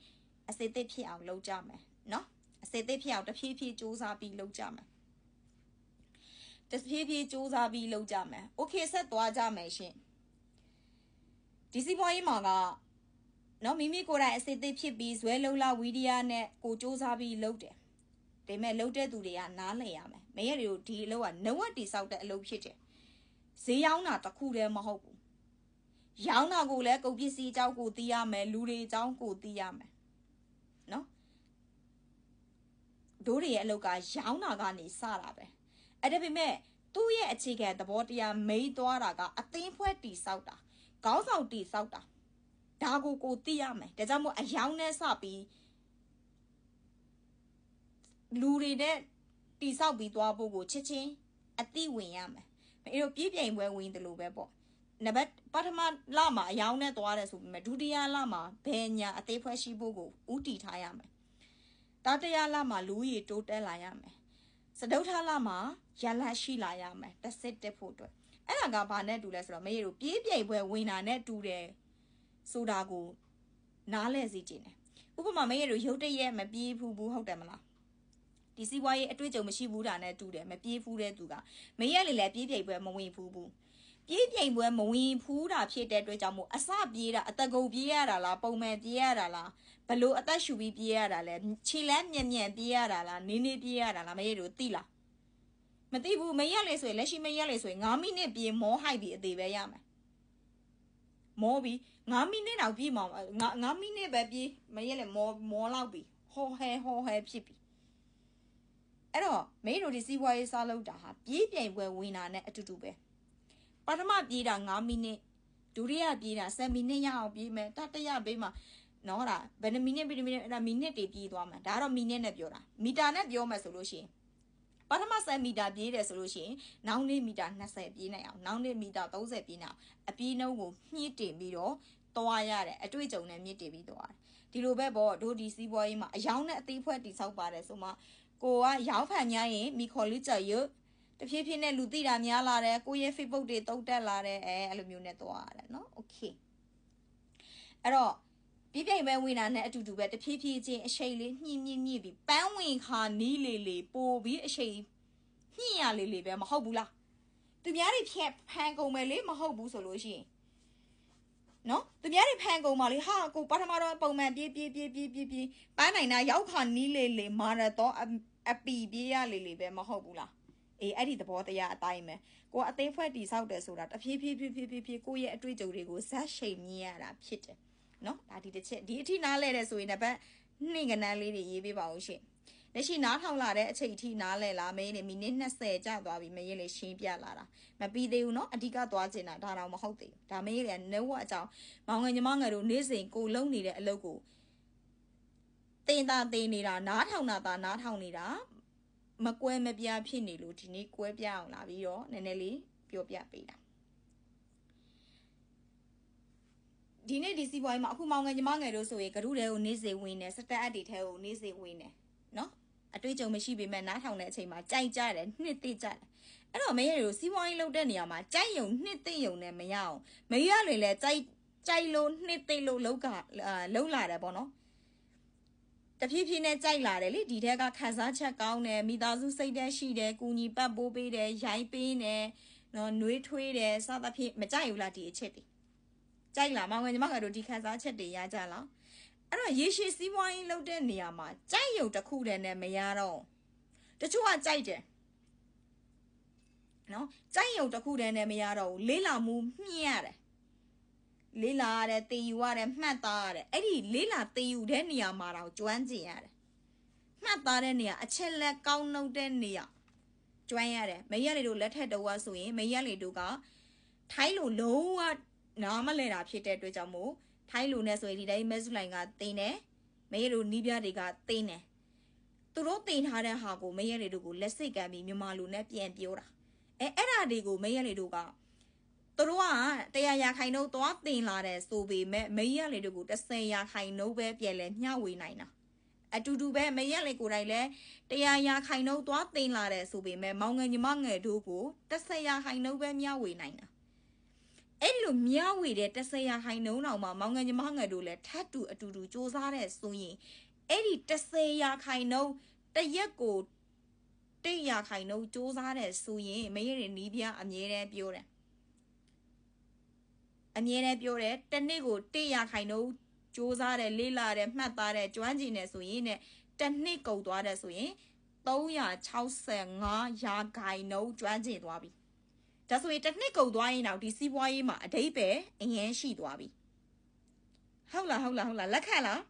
အစစ်အသစ်ဖြစ်အောင်လုပ်ကြမယ်နော်အစစ်အသစ်ဖြစ်အောင်တဖြည်းဖြည်းစူးစမ်းပြီးလုပ်ကြမယ်တဖြည်းဖြည်းစူးစမ်းပြီးလုပ်ကြမယ်โอเคဆက်သွားကြမယ်ရှင်ဒီစီးပွားရေးမှာကနော်မိမိကိုယ်တိုင်အစစ်အသစ်ဖြစ်ပြီးဇွဲလုံလာဝီဒီယာနဲ့ကိုစူးစမ်းပြီးလုပ်တယ်ဒါပေမဲ့လုပ်တဲ့သူတွေကနားလည်ရမယ်မရတွေကိုဒီအလုပ်ကနဝတ်တိဆောက်တဲ့အလုပ်ဖြစ်တယ်ဈေးရောင်းတာတစ်ခုတည်းမဟုတ်ဘူးရောင်းတာကိုလည်းကုန်ပစ္စည်းအကြောင်းကိုသိရမယ်လူတွေအကြောင်းကိုသိရမယ်နော်တို့တွေရဲ့အလုပ်ကရောင်းတာကနေစတာပဲအဲ့ဒါပေမဲ့သူ့ရဲ့အခြေခံသဘောတရားမိတ်သွားတာကအသင်းဖွဲ့တိဆောက်တာခေါင်းဆောင်တိဆောက်တာဒါကိုသိရမယ်ဒါကြောင့်မို့အယောင်နဲ့စပြီးလူတွေနဲ့တိဆောက်ပြီးသွားဖို့ကိုချစ်ချင်းအတိဝင်ရမယ်အဲ့တော့ပြည့်ပြိမ်ပွဲဝင်တယ်လို့ပဲပေါ့နံပါတ်ပထမလမှာအယောင်နဲ့သွားတယ်ဆိုပေမဲ့ဒုတိယလမှာဘယ်ညာအသေးဖွဲ့ရှိဖို့ကိုဥတီထားရမယ်တတိယလမှာလူကြီးတိုးတက်လာရမယ်စတုထလမှာရလတ်ရှိလာရမယ်တစ်စစ်တက်ဖို့အတွက်အဲ့ဒါကဘာနဲ့တူလဲဆိုတော့မရေတို့ပြည့်ပြိမ်ပွဲဝင်တာနဲ့တူတယ်ဆိုတာကိုနားလဲစီခြင်းတယ်ဥပမာမရေတို့ရုတ်တရက်မပြေးဘူးဟုတ်တယ်မလားဒီစီးပွားရေးအတွေ့အကြုံမရှိဘူးတာနဲ့တူတယ်မပြေးဘူးတဲ့သူကမရလေလေပြေးပြိမ်ပွဲမဝင်ဘူးပြေးပြိမ်ပွဲမဝင်ဘူးတာဖြစ်တဲ့အတွက်ကြောင့်မို့အစပြေးတာအတကုံပြေးရတာလားပုံမှန်ပြေးရတာလားဘလို့အသက်ရှူပြီးပြေးရတာလဲခြေလမ်းမြန်ပြေးရတာလားနင်းနေပြေးရတာလားမရတို့သိလားမသိဘူးမရလေဆိုရင်လက်ရှိမရလေဆိုရင်9မိနစ်ပြေးမောဟိုက်ပြီးအသေးပဲရမယ်မောပြီး9မိနစ်တော့ပြေးမှာ9မိနစ်ပဲပြေးမရလေမောလောက်ပြီးဟောဟဲဖြစ်ပြီးအဲ့တော့မိတို့ဒီစီးပွားရေးစားလုပ်တာဟာပြေးပြိမ်ပွဲဝင်တာနဲ့အတူတူပဲပထမပြေးတာ9မိနစ်ဒုတိယပြေးတာ7မိနစ်ရအောင်ပြေးမယ်တတိယဘေးမှာနော်ဒါဘယ်နှမိနစ်အဲ့ဒါမိနစ်တွေပြေးသွားမှာဒါတော့မိနစ်နဲ့ပြောတာမီတာနဲ့ပြောမှဆိုလို့ရှိရင်ပထမ7မီတာပြေးတယ်ဆိုလို့ရှိရင်နောက်နေ့မီတာ20ပြေးနိုင်အောင်နောက်နေ့မီတာ30ပြေးနိုင်အောင်အပြေးနှုန်းကိုမြင့်တင်ပြီးတော့သွားရတယ်အတွေ့အကြုံနဲ့မြင့်တင်ပြီးသွားတယ်ဒီလိုပဲပေါ့တို့ဒီစီးပွားရေးမှာအယောင်နဲ့အသေးဖွဲ့တိဆောက်ပါတယ်ဆိုမှ ကိုကရောက်ဖန်ညာရင်မိခေါ်လူကြရွတဖြည်းဖြည်းနဲ့လူသိတာများလာတယ်ကိုရဲ့ Facebook တွေတုံးတက်လာတယ်အဲ့လိုမျိုးနဲ့သွားရတယ်နော်โอเคအဲ့တော့ပြပြိုင်ပဲဝင်တာနဲ့အတူတူပဲတဖြည်းဖြည်းချင်းအရှိန်လေးညှိပြီးပန်းဝင်ခါနီးလေးပို့ပြီးအရှိန်ညှိရလေးပဲမဟုတ်ဘူးလားသူများတွေဖြက်ဖန်ကုန်မယ်လေမဟုတ်ဘူးဆိုလို့ရှိရင်နော်သူများတွေဖန်ကုန်ပါလေဟာကိုပထမတော့ပုံမှန်ပြေးပန်းနိုင်တာရောက်ခါနီးလေးမာရတော့အပီပြေးရလေးပဲမဟုတ်ဘူးလားအေးအဲ့ဒီသဘောတရားအတိုင်းပဲကိုအသေးဖွဲ့တီဆောက်တယ်ဆိုတာတဖြည်းဖြည်းကိုရဲ့အတွေ့အကြုံတွေကိုဇက်ရှိန်မြင်ရတာဖြစ်တယ်နော်ဒါဒီတစ်ချက်ဒီအထိနားလဲတယ်ဆိုရင်လည်းနှိမ့်ကနန်းလေးတွေရေးပေးပါဦးရှင်လက်ရှိနားထောင်လာတဲ့အချိန်အထိနားလဲလားမင်းနေမိနစ်20ကြာသွားပြီမရေးလေရှင်းပြလာတာမပြီးသေးဘူးနော်အဓိကသွားချင်တာဒါတော့မဟုတ်သေးဘူးဒါမင်းလေနှုတ်ဝအကြောင်းမောင်ငယ်ညီမငယ်တို့နေ့စဉ်ကိုလုံးနေတဲ့အလုပ်ကိုတင်နေတာနားထောင်နေတာမကွဲမပြားဖြစ်နေလို့ဒီနေ့ကွဲပြားအောင်လာပြီးတော့နည်းနည်းလေးပြောပြပေးတာဒီနေ့ဒီစီးပွားရေးမှာအခုမောင်ငယ်ညီမငယ်တို့ဆိုရင်ဂရုတွေကိုနေ့စဉ်ဝင်နေစတက်အပ်တွေထဲကိုနေ့စဉ်ဝင်နေနော်အတွေ့အကြုံမရှိပေမဲ့နားထောင်တဲ့အချိန်မှာကြိုက်ကြတယ်နှစ်သိကြတယ်အဲ့တော့မရတို့စီးပွားရေးလုပ်တဲ့နေရာမှာကြိုက်ယုံနှစ်သိယုံနဲ့မရအောင်မရလေလဲကြိုက်လို့နှစ်သိလို့လောက်လာတယ်ပေါ့နော်တဖြည်းဖြည်းနဲ့ကြိုက်လာတယ်လေဒီထက်ကခန်းစားချက်ကောင်းတယ်မိသားစုစိတ်သက်ရှိတယ်ကူညီပတ်ပိုးပေးတယ်ရိုင်းပေးတယ်နော်နှွေးထွေးတယ်စသဖြင့်မကြိုက်ဘူးလားဒီအချက်တွေကြိုက်လားမောင်ငယ်ညီမတို့ဒီခန်းစားချက်တွေရကြလားအဲ့တော့ရေရှည်စီးပွားရေးလုပ်တဲ့နေရာမှာကြိုက်ရုံတစ်ခုတည်းနဲ့မရတော့တချို့ကကြိုက်တယ်နော်ကြိုက်ရုံတစ်ခုတည်းနဲ့မရတော့ဘူးလေးလာမှုမြင့်ရတယ်လေးလာရတယ်တည်ယူရတယ်မှတ်သားရတယ်အဲ့ဒီလေးလာတည်ယူတဲ့နေရာမှာတော့ကျွမ်းကျင်ရတယ်မှတ်သားတဲ့နေရာအချက်လက်ကောင်းနှုတ်တဲ့နေရာကျွမ်းရတယ်မရလေတို့လက်ထက်တော့ဆိုရင်မရလေတို့ကထိုင်းလိုလုံးဝနားမလဲတာဖြစ်တဲ့အတွက်ကြောင့်မို့ထိုင်းလိုနဲ့ဆိုရင်ဒီတိုင်းမက်ဆုလိုင်ကတင်းတယ်မရတို့နီးပြတွေကတင်းတယ်သူတို့တင်ထားတဲ့ဟာကိုမရလေတို့ကိုလက်စိတ်ကမ်းပြီးမြန်မာလိုနဲ့ပြန်ပြောတာအဲ့ဒါတွေကိုမရလေတို့ကသူတို့က100 ရာခိုင်နှုန်းသွားတင်လာတယ်ဆိုပေမဲ့မရလေတို့ကို10 ရာခိုင်နှုန်းပဲပြန်လဲမျှဝေနိုင်တာအတူတူပဲမရလေကိုယ်တိုင်လဲ100 ရာခိုင်နှုန်းသွားတင်လာတယ်ဆိုပေမဲ့မောင်ငယ်ညီမငယ်တို့ကို10 ရာခိုင်နှုန်းပဲမျှဝေနိုင်တာအဲ့လိုမျှဝေတဲ့10 ရာခိုင်နှုန်းတောင်မှမောင်ငယ်ညီမငယ်တို့လဲထပ်တူအတူတူစူးစမ်းတဲ့ဆိုရင်အဲ့ဒီ10 ရာခိုင်နှုန်းတရက်ကို100 ရာခိုင်နှုန်းစူးစမ်းတဲ့ဆိုရင်မရတဲ့နီးပြအမြဲတမ်းပြောတယ်တနေ့ကို100 ရာခိုင်နှုန်းစူးစမ်းတယ်လေးလာတယ်မှတ်သားတယ်ကျွမ်းကျင်တယ်ဆိုရင်တစ်နှစ်ကုန်သွားတယ်ဆိုရင်365 ရာခိုင်နှုန်းကျွမ်းကျင်သွားပြီဒါဆိုရင်တစ်နှစ်ကုန်သွားရင်တော့ဒီစီးပွားရေးမှာအဓိပ္ပာယ်အရင်ရှိသွားပြီဟုတ်လားလက်ခံလား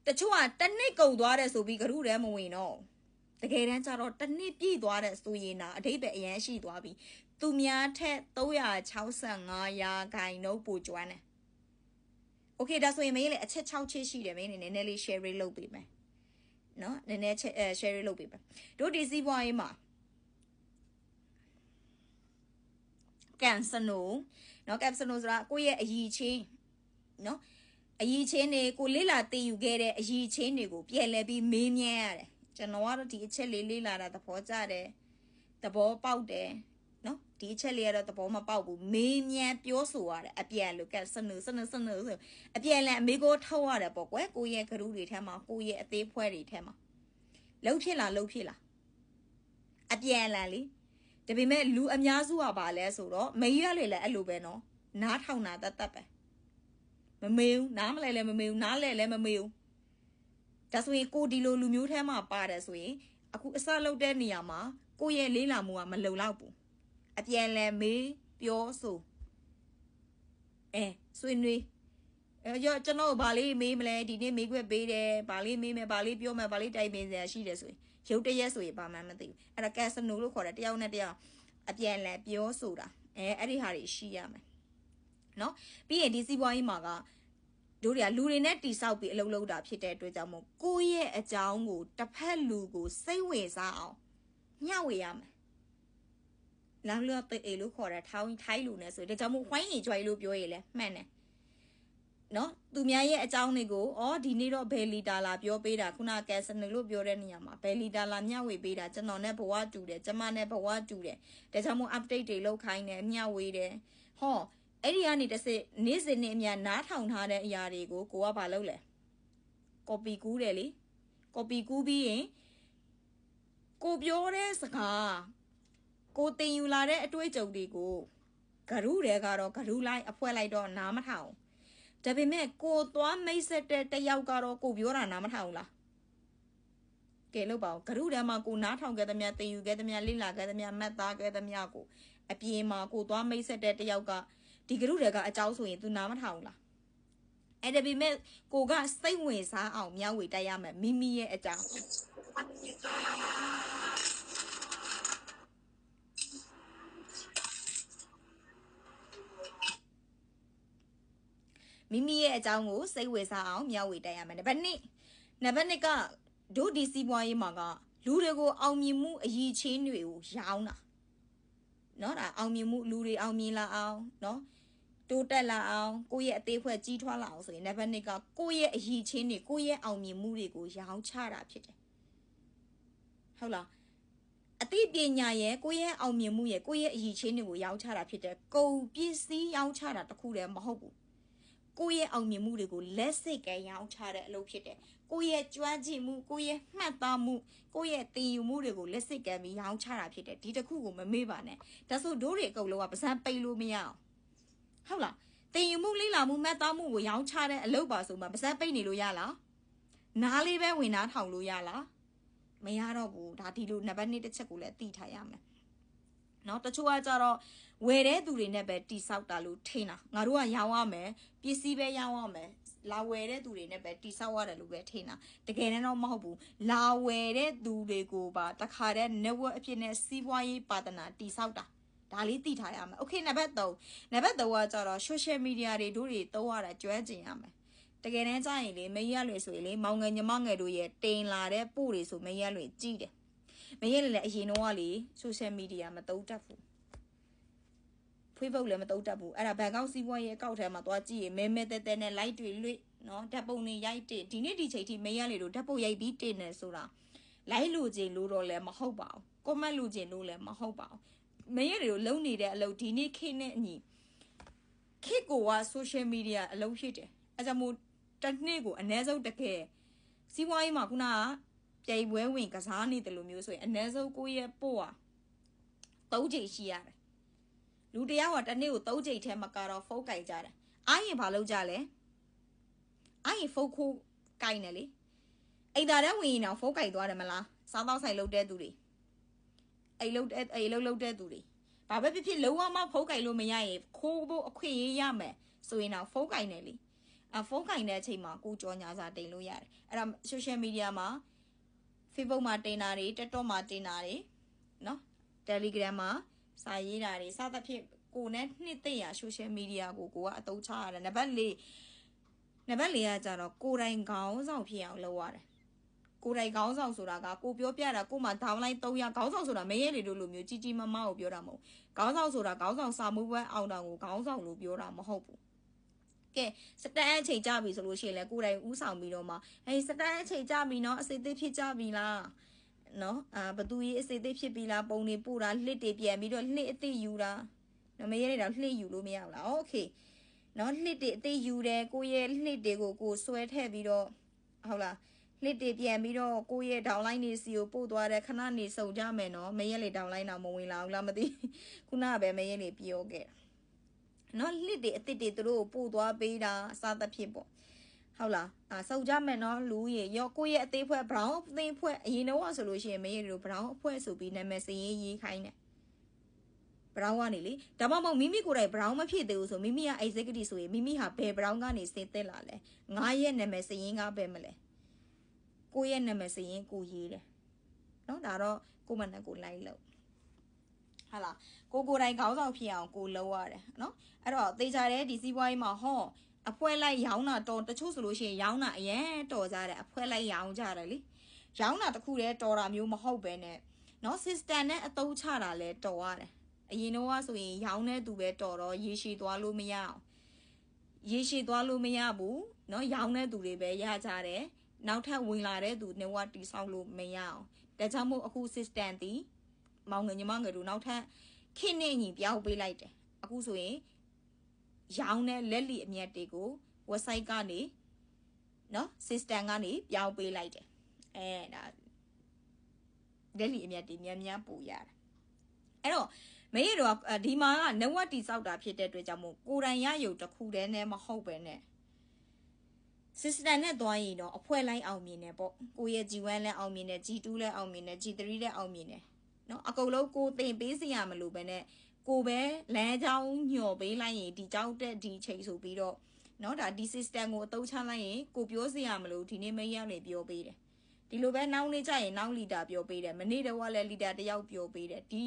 တချို့ကတစ်နှစ်ကုန်သွားတယ်ဆိုပြီးဂရုထဲမဝင်တော့တကယ်တမ်းကျတော့တစ်နှစ်ပြည့်သွားတယ်ဆိုရင်တော့အဓိပ္ပာယ်အရင်ရှိသွားပြီသူများထက်365 ရာခိုင်နှုန်းပိုကျွမ်းတယ်โอเคဒါဆိုရင်မင်းလည်းအချက်6ချက်ရှိတယ်မင်းနည်းနည်းလေး share လုပ်ပေးမယ်နော်နည်းနည်း share လုပ်ပေးမယ်တို့ဒီစီးပွားရေးမှာကန်ဆနိုနော်ကန်ဆနိုဆိုတာကိုယ့်ရဲ့အရည်ချင်းနော်အရည်ချင်းတွေကိုလေးလာတည်ယူခဲ့တဲ့အရည်ချင်းတွေကိုပြန်လဲပြီးမေးမြန်းရတယ်ကျွန်တော်ကတော့ဒီအချက်လေးလာတာသဘောကျတယ်သဘောပေါက်တယ်နော်ဒီအချက်လေးကတော့သဘောမပေါက်ဘူးမေးမြန်းပြောဆိုရတယ်အပြန်လို့ကန်ဆနိုဆိုအပြန်လဲအမေကိုထောက်ရတယ်ပေါ့ကွယ်ကိုယ့်ရဲ့ဂရုတွေထဲမှာကိုယ့်ရဲ့အသေးဖွဲတွေထဲမှာလှုပ်ဖြစ်လားအပြန်လာလေဒါပေမဲ့လူအများစုကပါလဲဆိုတော့မေးရလေလဲအဲ့လိုပဲနော်နားထောင်တာတတ်ပဲမမေးဘူးနားမလဲလဲမမေးဘူးနားလဲလဲမမေးဘူးဒါဆိုရင်ကိုဒီလိုလူမျိုးထဲမှာပါတယ်ဆိုရင်အခုအစလုပ်တဲ့နေရာမှာကိုရဲ့လေးလာမှုကမလုံလောက်ဘူးအပြန်လဲမေးပြောဆိုဆွေးနွေးကျွန်တော်ဘာလေးမေးမလဲဒီနေ့မေးခွက်ပေးတယ်ဘာလေးမေးမယ်ဘာလေးပြောမယ်ဘာလေးတိုင်ပင်စရာရှိတယ်ဆိုရင်ရုပ်တရက်ဆိုရင်ဘာမှမသိဘူးအဲ့ဒါကက်စနိုလို့ခေါ်တယ်တယောက်နဲ့တယောက်အပြန်လဲပြောဆိုတာအဲ့ဒီဟာတွေရှိရမယ်နော်ပြီးရင်ဒီစီးပွားရေးမှာကတို့တွေကလူတွေနဲ့တိဆောက်ပြီးအလုပ်လုပ်တာဖြစ်တဲ့အတွက်ကြောင့်မို့ကိုယ့်ရဲ့အကြောင်းကိုတစ်ဖက်လူကိုစိတ်ဝင်စားအောင်မျှဝေရမယ်လမ်းလျော့တဲ့လို့ခေါ်တဲ့ထိုင်းလူနဲ့ဆိုဒါကြောင့်မို့ဝိုင်းရင်ကြွိုင်လို့ပြောရည်လဲမှန်တယ် နော်သူများရဲ့အကြောင်းတွေကိုဒီနေ့တော့ဘယ်လီတာလာပြောပေးတာခုနကယ်စနလို့ပြောတဲ့နေရာမှာဘယ်လီတာလာမျှဝေပေးတာကျွန်တော်နဲ့ဘဝတူတယ်ကျမနဲ့ဘဝတူတယ်ဒါကြောင့်မို့ update တွေလုပ်ခိုင်းတယ်မျှဝေတယ်ဟောအဲ့ဒီကနေတစ်စစ်နေ့စဉ်နေ့အများနားထောင်ထားတဲ့အရာတွေကိုကိုကဘာလုပ်လဲ copy ကူးတယ်လေ copy ကူးပြီးရင်ကိုပြောတဲ့စကားကိုတင်ယူလာတဲ့အတွေ့အကြုံတွေကိုဂရုတွေကတော့ဂရုလိုက်အဖွဲလိုက်တော့နားမထောင်ဒါပေမဲ့ကိုသွားမိတ်ဆက်တဲ့တယောက်ကတော့ကိုပြောတာနားမထောင်လားကဲလို့ပါဦးဂရုထဲမှာကိုနားထောင်ခဲ့သမျှတင်ယူခဲ့သမျှလိလာခဲ့သမျှမှတ်သားခဲ့သမျှကိုအပြင်မှာကိုသွားမိတ်ဆက်တဲ့တယောက်ကဒီဂရုတွေကအကြောင်းဆိုရင် तू နားမထောင်လားအဲ့ဒါပေမဲ့ကိုကစိတ်ဝင်စားအောင်မျှဝေတက်ရမယ်မိမိရဲ့အကြောင်းမိမိရဲ့အကြောင်းကိုစိတ်ဝင်စားအောင်မျှဝေတက်ရမယ်နံပါတ်2ကဒုဒီစီပွားရေးမှာကလူတွေကိုအောင်မြင်မှုအရေးချင်းတွေကိုရောင်းတာเนาะဒါအောင်မြင်မှုလူတွေအောင်မြင်လာအောင်เนาะတိုးတက်လာအောင်ကိုယ့်ရဲ့အသေးဖွဲ့ကြီးထွားလာအောင်ဆိုရင်နံပါတ်2ကကိုယ့်ရဲ့အရေးချင်းတွေကိုယ့်ရဲ့အောင်မြင်မှုတွေကိုရောင်းချတာဖြစ်တယ်ဟုတ်လားအသိပညာရဲ့ကိုယ့်ရဲ့အောင်မြင်မှုရဲ့ကိုယ့်ရဲ့အရေးချင်းတွေကိုရောင်းချတာဖြစ်တယ်ကုန်ပစ္စည်းရောင်းချတာတခုတည်းမဟုတ်ဘူးကိုယ့်ရဲ့အောင်မြင်မှုတွေကိုလက်စစ်ကရောင်းချတဲ့အလုပ်ဖြစ်တယ်ကိုယ့်ရဲ့ကျွမ်းကျင်မှုကိုယ့်ရဲ့မှတ်သားမှုကိုယ့်ရဲ့သင်ယူမှုတွေကိုလက်စစ်ကပြီးရောင်းချတာဖြစ်တယ်ဒီတစ်ခုကိုမမေ့ပါနဲ့ဒါဆိုတို့တွေအကုန်လုံးကပါစံပိတ်လို့မရအောင်ဟုတ်လားသင်ယူမှုလိလာမှုမှတ်သားမှုကိုရောင်းချတဲ့အလုပ်ပါဆိုမှပါစံပိတ်နေလို့ရလားနားလေးပဲဝင်နားထောင်လို့ရလားမရတော့ဘူးဒါဒီလိုနံပါတ်1တစ်ချက်ကိုလည်းသိထားရမယ်เนาะတချို့ကကြတော့ဝယ်တဲ့သူတွေနဲ့ပဲတိဆောက်တာလို့ထင်တာငါတို့ကရောင်းရမယ်ပစ္စည်းပဲရောင်းရမယ်လာဝယ်တဲ့သူတွေနဲ့ပဲတိဆောက်ရတယ်လို့ပဲထင်တာတကယ်တော့မဟုတ်ဘူးလာဝယ်တဲ့သူတွေကိုပါတခါတည်း network အဖြစ်နဲ့စီးပွားရေးပါတနာတိဆောက်တာဒါလေးသိထားရမယ် okay နံပါတ်3ကကြတော့ social media တွေတို့တွေသုံးရတာကျွမ်းကျင်ရမယ်တကယ်တမ်းကျရင်လေမရလွေဆိုရင်လေမောင်ငယ်ညီမငယ်တို့ရဲ့တင်လာတဲ့ပို့တွေဆိုမရလွေကြည့်တယ်မရလည်းအရင်တော့လေ social media မသုံးတတ်ဘူး Facebook လည်းမသုံးတတ်ဘူးအဲ့ဒါဘန်ကောက်စီးပွားရေးအကောက်ထဲမှာသွားကြည့်ရင်မဲမဲတဲတဲနဲ့ light တွေလွှတ်နော်ဓာတ်ပုံတွေရိုက်တင်ဒီနေ့ဒီချိန်ထိမရလေတို့ဓာတ်ပုံရိုက်ပြီးတင်နေဆိုတာ light လူချင်းလို့တော့လည်းမဟုတ်ပါဘူး comment လူချင်းလို့လည်းမဟုတ်ပါဘူးမရလေတို့လုံးနေတဲ့အလုပ်ဒီနေ့ခေတ်နဲ့အညီခေတ်ကိုက social media အလုပ်ဖြစ်တယ်အဲကြောင့်မို့တစ်နေ့ကိုအနည်းဆုံးတကယ်စီးပွားရေးမှာခုနကပြိုင်ပွဲဝင်ကစားနေတယ်လို့မျိုးဆိုရင်အနည်းဆုံးကိုယ့်ရဲ့ပို့ဟာ3ချိန်ရှိရတယ်လူတယောက်ကတစ်နေ့ကို3ချိန်ထဲမှာကတော့ဖုန်းကင်ကြတယ်အားရင်ဘာလုပ်ကြလဲအားရင်ဖုန်းခိုးကင်တယ်လေအိမ်သားတဲ့ဝင်ရင်တော့ဖုန်းကင်သွားတယ်မလားစားတော့ဆိုင်လုပ်တဲ့သူတွေအိမ်လုပ်တဲ့သူတွေဘာပဲဖြစ်ဖြစ်လုံးဝမဖုန်းကင်လို့မရရင်ခိုးဖို့အခွင့်အရေးရမယ်ဆိုရင်တော့ဖုန်းကင်တယ်လေဖုန်းကင်တဲ့အချိန်မှာကိုကြောညာစာတင်လို့ရတယ်အဲ့ဒါ social media မှာ Facebook မှာတင်တာတွေ TikTok မှာတင်တာတွေနော် Telegram မှာစာရေးတာတွေစသဖြင့်ကိုနဲ့နှစ်သိရ social media ကိုကအသုံးချရတယ်နံပါတ်4ကကြတော့ကိုယ်တိုင်ခေါင်းဆောင်ဖြစ်အောင်လုပ်ရတယ်ကိုယ်တိုင်ခေါင်းဆောင်ဆိုတာကကိုပြောပြတာကိုမှ downline 300ခေါင်းဆောင်ဆိုတာမရဲလေတို့လိုမျိုးကြီးကြီးမားမားကိုပြောတာမဟုတ်ခေါင်းဆောင်ဆိုတာခေါင်းဆောင်စာမှုပွဲအောင်တောင်ကိုခေါင်းဆောင်လို့ပြောတာမဟုတ်ဘူးကဲစတန်အချိန်ကြပြီဆိုလို့ရှိရင်လည်းကိုယ်တိုင်ဥဆောင်ပြီးတော့မှဟေးစတန်အချိန်ကြပြီနော်အစိတ်သေးဖြစ်ကြပြီလားနော်ဘသူရေးအစိတ်သေးဖြစ်ပြီလားပုံတွေပို့တာလှစ်တွေပြန်ပြီးတော့လှစ်အသိယူတာနော်မရဲနေတာလှစ်ယူလို့မရဘူးလားโอเคနော်လှစ်တွေအသိယူတယ်ကိုရဲ့လှစ်တွေကိုကိုဆွဲထည့်ပြီးတော့ဟုတ်လားလှစ်တွေပြန်ပြီးတော့ကိုရဲ့ downline တွေစီကိုပို့သွားတယ်ခဏနေစုံကြမယ်နော်မရဲလေ downline တော့မဝင်လာဘူးလားမသိခုနကပဲမရဲလေပြောခဲ့တာနော်လှစ်တွေအစ်စ်တွေသူတို့ကိုပို့သွားပေးတာအစားသဖြင့်ပေါ့ဟုတ်လားစုံကြမယ်နော်လူရေရောကိုရဲ့အသေးဖွဲ့ brown အသေးဖွဲ့အရင်တော့ဆိုလို့ရှိရင်မရေတို့ brown အဖွဲ့ဆိုပြီးနာမည်စည်ရေးခိုင်းတယ် brown ကနေလေဒါမှမဟုတ်မိမိကိုယ်တိုင် brown မဖြစ်သေးဘူးဆိုမိမိက executive ဆိုရင်မိမိဟာဘယ် brown ကနေစင်သက်လာလဲ9ရက်နာမည်စည်ရင်ကပဲမလဲ9ရက်နာမည်စည်ရင်ကိုရေးတယ်နော်ဒါတော့ကိုမနဲ့ကိုလိုက်လို့ဟာလားကိုယ်တိုင်ခေါင်းဆောင်ဖြစ်အောင်ကိုလုပ်ရတယ်နော်အဲ့တော့သေချာတဲ့ဒီစီးပွားရေးမှာဟောအဖွဲလိုက်ရောင်းတာတော်တချို့ဆိုလို့ရှိရင်ရောင်းတာအရင်တော်ကြတယ်အဖွဲလိုက်ရောင်းကြတယ်လေရောင်းတာတခုတည်းတော်တာမျိုးမဟုတ်ပဲနဲ့နော် system နဲ့အသုံးချတာလဲတော်ရတယ်အရင်တော့ဆိုရင်ရောင်းတဲ့သူပဲတော်တော့ရေရှည်သွားလို့မရအောင် ရေရှည်သွားလို့မရဘူးเนาะရောင်းတဲ့သူတွေပဲရကြတယ်နောက်ထပ်ဝင်လာတဲ့သူ network တိဆောက်လို့မရအောင်ဒါကြောင့်မို့အခု system တီမောင်ငယ်ညီမငယ်တို့နောက်ထပ်ခင်းနေညီပြောင်းပေးလိုက်တယ်အခုဆိုရင်ရောင်းတဲ့လက်လီအမြတ်တွေကို website ကနေเนาะ system ကနေပြောင်းပေးလိုက်တယ်ဒါလက်လီအမြတ်တွေများပို့ရတယ်အဲ့တော့မင်းတို့ကဒီမှာက network တိဆောက်တာဖြစ်တဲ့အတွက်ကြောင့်မို့ကိုယ်တိုင်ရယူတစ်ခုတည်းနဲ့မဟုတ်ပဲနဲ့ system နဲ့သွားရင်တော့အဖွဲလိုက်အောင်မြင်တယ်ပေါ့ကိုရဲ့ G1 လည်းအောင်မြင်တယ် G2 လည်းအောင်မြင်တယ် G3 လည်းအောင်မြင်တယ်เนาะအကုန်လုံးကိုတင်ပေးစရာမလိုပဲနဲ့ကိုပဲလမ်းကြောင်းညှော်ပေးလိုက်ရင်ဒီကြောက်တဲ့ဒီချိန်ဆိုပြီးတော့เนาะဒါဒီ system ကိုအသုံးချလိုက်ရင်ကိုပြောစရာမလိုဒီနေ့မရလေပြောပေးတယ်ဒီလိုပဲနောက်နေ့ကျရင်နောက်လီတာပြောပေးတယ်မနေ့တော့လည်းလီတာတယောက်ပြောပေးတယ်ဒီ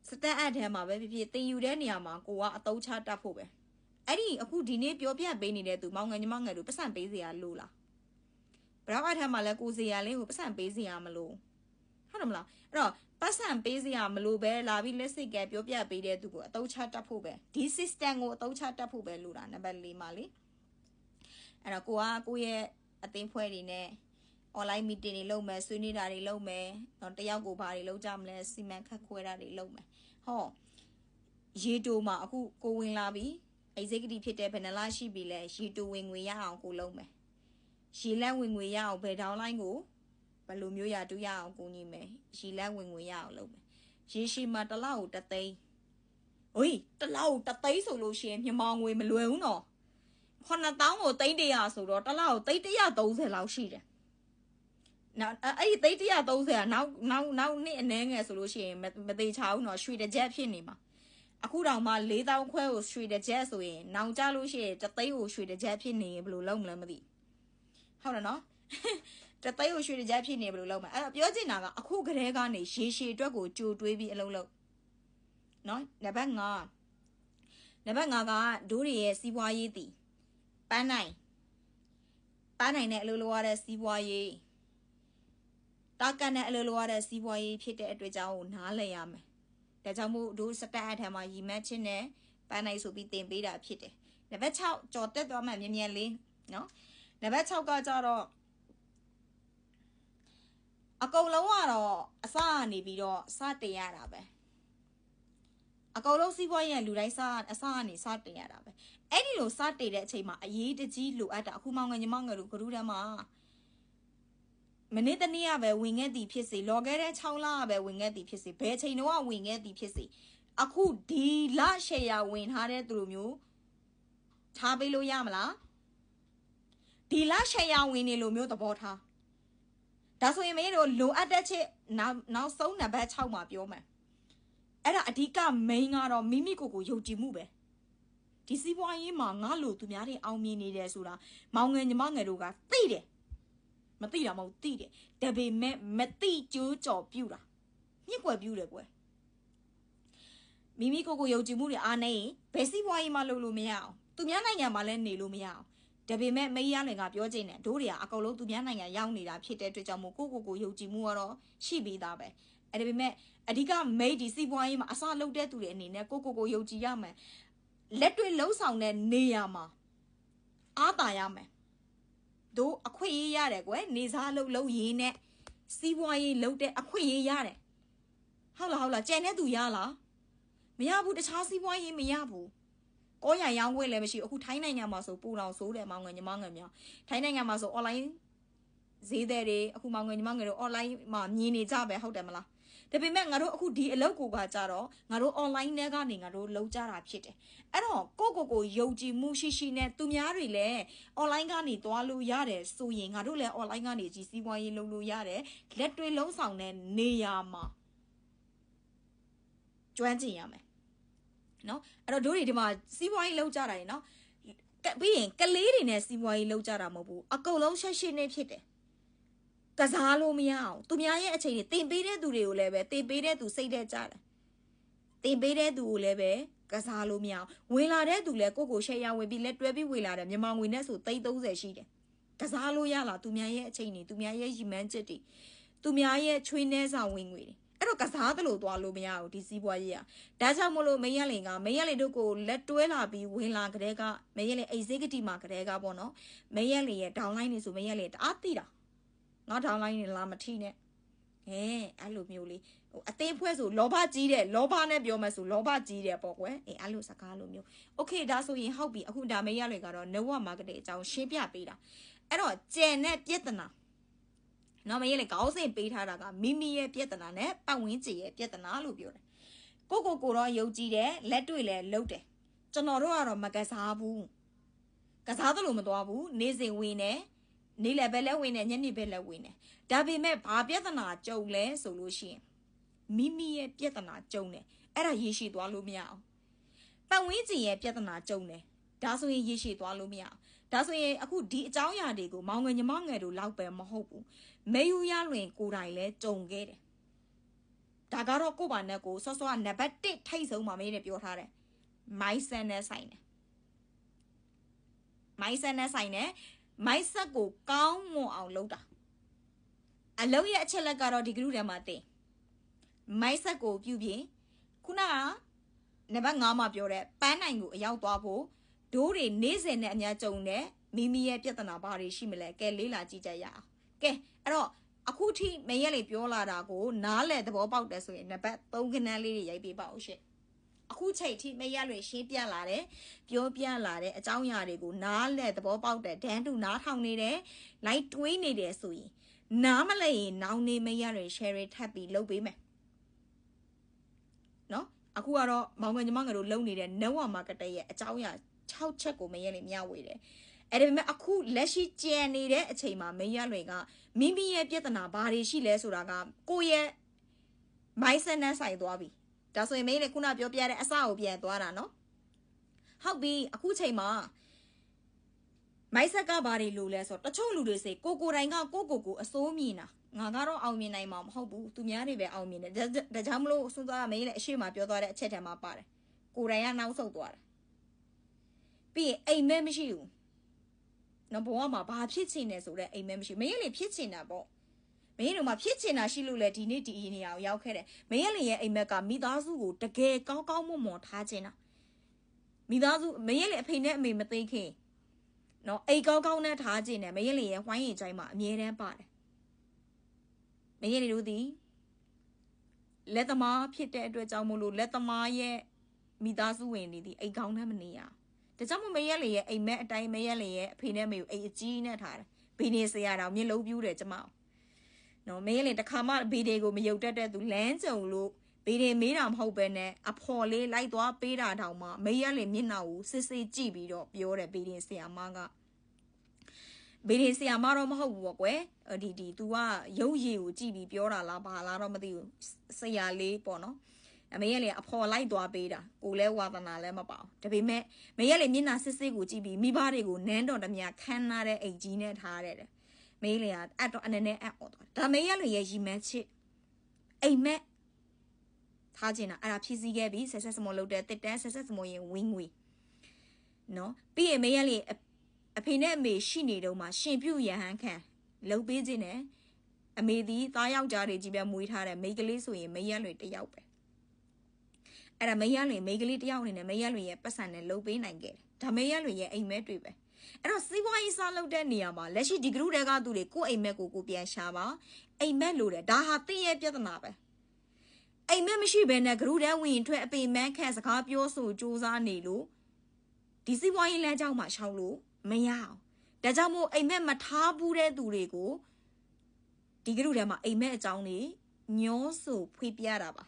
စတက်အပ်ထဲမှာပဲဖြစ်ဖြစ်တင်ယူတဲ့နေရာမှာကိုကအသုံးချတတ်ဖို့ပဲအဲ့ဒီအခုဒီနေ့ပြောပြပေးနေတဲ့သူမောင်ငယ်ညီမငယ်တို့ပတ်စံပေးစရာလို့လားဘရောက်အထက်မှာလဲကိုစရာလေးကိုပတ်စံပေးစရာမလို့ဟုတ်တယ်မလားအဲ့တော့ပတ်စံပေးစရာမလို့ပဲလာပြီးလက်စိတ်ကဲပြောပြပေးတဲ့သူကိုအသုံးချတတ်ဖို့ပဲဒီ system ကိုအသုံးချတတ်ဖို့ပဲလို့တာနံပါတ်4မှာလေအဲ့တော့ကိုရဲ့အသင်းဖွဲ့တွေနဲ့ online meeting တွေလုပ်မယ်ဆွေးနွေးတာတွေလုပ်မယ်တော့တယောက်ကိုဘာတွေလုပ်ကြမလဲစီမံခန့်ခွဲတာတွေလုပ်မယ်ဟောရေတိုမှာအခုကိုဝင်လာပြီexecutive ဖြစ်တဲ့ဘယ်နှလားရှိပြီလဲရေတိုဝင်ငွေရအောင်ကိုလုပ်မယ်ရေလန့်ဝင်ငွေရအောင်ဘယ်ဒေါင်းလိုင်းကိုဘယ်လိုမျိုးရတူရအောင်ကိုညီမယ်ရေလန့်ဝင်ငွေရအောင်လုပ်မယ်ရေရှိမှာတစ်လောက်ကို3သိန်းဟိုတစ်လောက်ကို3သိန်းဆိုလို့ရှိရင်မြန်မာငွေမလွယ်ဘူးနော်9000ကို300ဆိုတော့တစ်လောက်ကို330လောက်ရှိတယ်နောက်အဲ့ဒီ330ကနောက်နှစ်အနည်းငယ်ဆိုလို့ရှိရင်မသေးချဘူးနော်ရွှေတစ်ချက်ဖြစ်နေမှာအခုတောင်မှ4000ခွဲကိုရွှေတစ်ချက်ဆိုရင်နောင်ကြလို့ရှိရင်3သိန်းကိုရွှေတစ်ချက်ဖြစ်နေဘယ်လိုလုပ်မလဲမသိဟုတ်တယ်နော်3သိန်းကိုရွှေတစ်ချက်ဖြစ်နေဘယ်လိုလုပ်မလဲအဲ့တော့ပြောချင်တာကအခုကလေးကနေရေရှည်အတွက်ကိုကြိုတွေးပြီးအလုပ်လုပ်နော်နံပါတ်5ကဒိုးတွေရဲ့စီးပွားရေးတည်ပန်းနိုင်နဲ့အလုပ်လုပ်ရတဲ့စီးပွားရေးတာကန်နဲ့အလုပ်လုပ်ရတဲ့စီးပွားရေးဖြစ်တဲ့အတွက်ကြောင့်နားလည်ရမယ်ဒါကြောင့်မို့တို့စတက်အထက်မှာရီမတ်ချင်းနဲ့ပန်းနိုင်ဆိုပြီးတင်ပေးတာဖြစ်တယ်နံပါတ်6ကြော်တက်သွားမှမြင်လေးနော်နံပါတ်6ကကြတော့အကုန်လုံးကတော့အစကနေပြီးတော့စတင်ရတာပဲအကုန်လုံးစီးပွားရေးလူတိုင်းအစကနေစတင်ရတာပဲအဲ့ဒီလိုစတင်တဲ့အချိန်မှာအရေးတကြီးလိုအပ်တာအခုမောင်ငယ်ညီမငယ်တို့ဂရုထဲမှာမနေ့တနေ့ကပဲဝင်ခဲ့သည်ဖြစ်စေလော်ခဲ့တဲ့6လကပဲဝင်ခဲ့သည်ဖြစ်စေဘယ်ချိန်တော့ဝင်ခဲ့သည်ဖြစ်စေအခုဒီလရှယ်ယာဝင်ထားတဲ့သူလိုမျိုးထားပေးလို့ရမလားဒီလရှယ်ယာဝင်နေလိုမျိုးသဘောထားဒါဆိုရင်မင်းတို့လိုအပ်တဲ့ချက်နောက်ဆုံးနံပါတ်6မှာပြောမယ်အဲ့ဒါအဓိက main ကတော့မိမိကိုယ်ကိုယုံကြည်မှုပဲဒီစီးပွားရေးမှာငါလိုသူများတွေအောင်မြင်နေတယ်ဆိုတာမောင်ငယ်ညီမငယ်တို့ကသိတယ်မသိတာမဟုတ်သိတယ်ဒါပေမဲ့မသိကြိုးကြော်ပြူတာမြင့်ကွယ်ပြူတယ်ကွယ်မိမိကိုယ်ကိုယုံကြည်မှုတွေအားနေဘယ်စီးပွားရေးမှလုပ်လို့မရအောင်သူများနိုင်ငံမှာလည်းနေလို့မရအောင်ဒါပေမဲ့မေးရလည်းကပြောချင်တယ်တို့တွေကအကုန်လုံးသူများနိုင်ငံရောက်နေတာဖြစ်တဲ့အတွက်ကြောင့်မို့ကိုကိုယုံကြည်မှုကတော့ရှိပြီးသားပဲအဲ့ဒါပေမဲ့အဓိကမိတ်ဒီစီးပွားရေးမှာအစလုပ်တဲ့သူတွေအနေနဲ့ကိုယုံကြည်ရမယ်လက်တွေ့လှုပ်ဆောင်တဲ့နေရာမှာအားတာရမယ်တို့အခွင့်အရေးရတယ်ကွယ်နေစားလုပ်ရေးနဲ့စီးပွားရေးလုပ်တဲ့အခွင့်အရေးရတယ်ဟုတ်လားကြံတဲ့သူရလားမရဘူးတခြားစီးပွားရေးမရဘူးကိုရရောင်းခွင့်လည်းမရှိအခုထိုင်းနိုင်ငံမှာဆိုပူလောင်ဆိုးတယ်မောင်ငယ်ညီမငယ်များထိုင်းနိုင်ငံမှာဆို online ဈေးတွေအခုမောင်ငယ်ညီမငယ်တို့ online မှာမြင်နေကြပဲဟုတ်တယ်မလားဒါပေမဲ့ငါတို့အခုဒီအလုပ်ကိုကကြတော့ငါတို့ online ထဲကနေငါတို့လုပ်ကြတာဖြစ်တယ်အဲ့တော့ကိုယုံကြည်မှုရှိနဲ့သူများတွေလည်း online ကနေသွားလို့ရတယ်ဆိုရင်ငါတို့လည်း online ကနေကြီးစီးပွားရေးလုပ်လို့ရတယ်လက်တွေ့လုံးဆောင်တဲ့နေရာမှာကျွမ်းကျင်ရမယ်နော်အဲ့တော့တို့တွေဒီမှာစီးပွားရေးလုပ်ကြတာနော်ပြီးရင်ကလေးတွေနဲ့စီးပွားရေးလုပ်ကြတာမဟုတ်ဘူးအကုန်လုံးရှင်းနေဖြစ်တယ်ကစားလို့မရအောင်သူများရဲ့အချိန်တွေတင်ပေးတဲ့သူတွေကိုလည်းပဲတင်ပေးတဲ့သူစိတ်ထဲကြတယ်တင်ပေးတဲ့သူကိုလည်းပဲကစားလို့မရအောင်ဝင်လာတဲ့သူလည်းကိုရှယ်ယာဝင်ပြီးလက်တွဲပြီးဝင်လာတယ်မြန်မာငွေနဲ့ဆို330ရှိတယ်ကစားလို့ရလားသူများရဲ့အချိန်တွေသူများရဲ့ရီမန်းချက်တွေသူများရဲ့ချွေးနှဲစာဝင်ငွေတွေ အဲ့တော့ကစားသလိုသွားလို့မရဘူးဒီစီးပွားရေးอ่ะဒါကြောင့်မလို့မရလင်ကမရလင်တို့ကိုလက်တွဲလာပြီးဝင်လာကြတဲ့ကမရလင် executive မှာကြတဲ့ကပေါ့နော်မရလင်ရဲ့ downline နေဆိုမရလင်တအားသိတာငါ downline နေလာမထီနဲ့အဲ့လိုမျိုးလေးဟိုအသေးဖွဲဆိုလောဘကြီးတဲ့လောဘနဲ့ပြောမှဆိုလောဘကြီးတယ်ပေါ့ကွယ်အဲ့လိုစကားလိုမျိုး okay ဒါဆိုရင်ဟုတ်ပြီအခုဒါမရလင်ကတော့ network marketing အကြောင်းရှင်းပြပေးတာအဲ့တော့ကျန်တဲ့ပြဿနာနော်မရလေခေါင်းစဉ်ပေးထားတာကမိမိရဲ့ပြဿနာနဲ့ပတ်ဝန်းကျင်ရဲ့ပြဿနာလို့ပြောတယ်ကိုတော့ယုံကြည်တယ်လက်တွေ့လဲလုပ်တယ်ကျွန်တော်တို့ကတော့မကစားဘူးကစားသလိုမသွားဘူးနေစဉ်ဝင်နေနေလည်းပဲလဲဝင်နေညနေပဲလဲဝင်နေဒါပေမဲ့ဘာပြဿနာကြုံလဲဆိုလို့ရှိရင်မိမိရဲ့ပြဿနာကြုံတယ်အဲ့ဒါရေရှည်သွားလို့မရအောင်ပတ်ဝန်းကျင်ရဲ့ပြဿနာကြုံတယ်ဒါဆိုရင်ရေရှည်သွားလို့မရအောင်ဒါဆိုရင်အခုဒီအကြောင်းအရာတွေကိုမောင်ငယ်ညီမငယ်တို့လောက်ပဲမဟုတ်ဘူးမေယူရလွင်ကိုယ်တိုင်လဲကြုံခဲ့တယ်ဒါကတော့ကိုယ့်ဘာနဲ့ကိုစောစောကနံပါတ်1ထိတ်ဆုံးမှာမင်းနဲ့ပြောထားတယ်မိုင်းဆန်နဲ့ဆိုင်တယ်မိုင်းဆန်နဲ့ဆိုင်တယ်မိုင်းဆက်ကိုကောင်းမွန်အောင်လုပ်တာအလုံးရဲ့အချက်လက်ကတော့ဒီကရုထဲမှာတင်မိုင်းဆက်ကိုပြုပြင်ခုနကနံပါတ်5မှာပြောတဲ့ပန်းနိုင်ကိုအရောက်သွားဖို့ဒိုးတွေနေ့စဉ်နဲ့အများကြုံတဲ့မိမိရဲ့ပြဿနာဘာတွေရှိမလဲကဲလေးလာကြည့်ကြရအောင်ကဲအဲ့တော့အခုထိမရက်လေးပြောလာတာကိုနားလဲသဘောပေါက်တယ်ဆိုရင်နံပါတ်3ခဏလေးတွေရိုက်ပေးပါဦးရှင့်အခုချိန်ထိမရက်လေးရှင်းပြလာတယ်ပြောပြလာတဲ့အကြောင်းအရာတွေကိုနားလဲသဘောပေါက်တယ်ဒန်းတူနားထောင်နေတယ်လိုက်တွေးနေတယ်ဆိုရင်နားမလဲရင်နောင်နေမရက်လေး share ထပ်ပြီးလုပ်ပေးမယ်နော်အခုကတော့မောင်ငယ်ညီမငယ်တို့လုပ်နေတဲ့ network marketing ရဲ့အကြောင်းအရာ6ချက်ကိုမရက်လေးမျှဝေတယ်အဲ့ဒါပေမဲ့အခုလက်ရှိကြံနေတဲ့အချိန်မှာမရက်လွင်ကမိမိရဲ့ပြဿနာဘာတွေရှိလဲဆိုတာကကိုယ့်ရဲ့ mindset နဲ့ဆိုင်သွားပြီဒါဆိုရင်မင်းလည်းခုနပြောပြတဲ့အစကိုပြန်သွားတာနော်ဟုတ်ပြီအခုချိန်မှာ mindset ကဘာတွေလို့လဲဆိုတော့တချို့လူတွေစိကိုတိုင်ကကိုအစိုးမြင်တာငါကတော့အောင်မြင်နိုင်မှာမဟုတ်ဘူးသူများတွေပဲအောင်မြင်တယ်ဒါကြောင့်မလို့စွန်းသွားတာမင်းလည်းအရှိမပြောသွားတဲ့အချက်ထဲမှာပါတယ်ကိုတိုင်ကနောက်ဆုတ်သွားတာပြီးရင်အိမ်မဲမရှိဘူးနော်ဘဝမှာဘာဖြစ်ချင်တယ်ဆိုတော့အိမ်မဲမရှိမင်းလည်းဖြစ်ချင်တာပေါ့မင်းတို့မှာဖြစ်ချင်တာရှိလို့လေဒီနေ့ဒီနေရာကိုရောက်ခဲ့တယ်မင်းလည်းရဲ့အိမ်မက်ကမိသားစုကိုတကယ်ကောင်းကောင်းမွန်မွန်ထားချင်တာမိသားစုမင်းလည်းအဖေနဲ့အမေမသိခင်နော်အိမ်ကောင်းကောင်းနဲ့ထားချင်တယ်မင်းလည်းရဲ့ဝိုင်းရင်ချိုင်းမှာအမြဲတမ်းပါတယ်မင်းလည်းတို့ဒီလက်သမားဖြစ်တဲ့အတွက်ကြောင့်မို့လို့လက်သမားရဲ့မိသားစုဝင်တွေဒီအိမ်ကောင်းနဲ့မနေရဒါကြောင့်မရက်လေရဲ့အိမ်မက်အတိုင်းမရက်လေရဲ့အဖေနဲ့မေကိုအိမ်အကြီးနဲ့ထားတယ်ဘေးနေစရာတော့မျက်လုံးပြူးတယ်ကျမနော်မရက်လေတခါမှဘေးတွေကိုမယုတ်တတ်တဲ့သူလမ်းကြုံလို့ဘေးတွေမေးတာမဟုတ်ပဲနဲ့အဖော်လေးလိုက်သွားပေးတာတောင်မှမရက်လေမျက်နှာကိုစစ်စစ်ကြည့်ပြီးတော့ပြောတယ်ဘေးတွေဆရာမကဘေးတွေဆရာမတော့မဟုတ်ဘူးပေါ့ကွယ်ဒီ तू ကရုပ်ရည်ကိုကြည့်ပြီးပြောတာလားဘာလားတော့မသိဘူးဆရာလေးပေါ့နော်အမေရက်လေအဖော်လိုက်သွားပေးတာကိုလဲဝါသနာလဲမပါဘူးဒါပေမဲ့မရက်လေမျက်နှာစစ်စစ်ကိုကြည့်ပြီးမိဘတွေကိုနန်းတော်တမြခန်းနာတဲ့အိတ်ကြီးနဲ့ထားရတယ်မေးလေအဲ့တော့အနေနဲ့အဲ့တော့ဒါမေရက်လေရဲ့ရီမန်းချစ်အိမ်မက်ထားချင်တာအဲ့ဒါဖြည့်ဆည်းခဲ့ပြီးဆက်ဆက်စမောလုပ်တဲ့တစ်တန်းဆက်ဆက်စမောရင်ဝင်းငွေနော်ပြီးရင်မေရက်လေအဖေနဲ့အမေရှိနေတော့မှရှင်ပြုတ်ရဟန်းခံလှုပ်ပေးခြင်းနဲ့အမေဒီသားယောက်ျားတွေကြီးပဲမွေးထားတဲ့မိန်းကလေးဆိုရင်မေရက်လေတယောက်ပဲအဲ့ဒါမရက်လွင်မိန်းကလေးတယောက်အနေနဲ့မရက်လွင်ရဲ့ပတ်စံနဲ့လှုပ်ပေးနိုင်ခဲ့တယ်ဒါမရက်လွင်ရဲ့အိမ်မက်တွေပဲအဲ့တော့စီးပွားရေးစားလုပ်တဲ့နေရာမှာလက်ရှိဒီဂရုတွေကသူတွေကိုအိမ်မက်ကိုပြန်ရှာပါအိမ်မက်လို့တယ်ဒါဟာသိရဲ့ပြဿနာပဲအိမ်မက်မရှိဘဲနဲ့ဂရုတဲ့ဝင်ထွက်အပေမန်းခန့်စကားပြောဆိုစူးစမ်းနေလို့ဒီစီးပွားရေးလမ်းကြောင်းမှာရှောက်လို့မရအောင်ဒါကြောင့်မို့အိမ်မက်မထားဘူးတဲ့သူတွေကိုဒီဂရုထဲမှာအိမ်မက်အကြောင်းတွေညောဆိုဖွေးပြတာပါ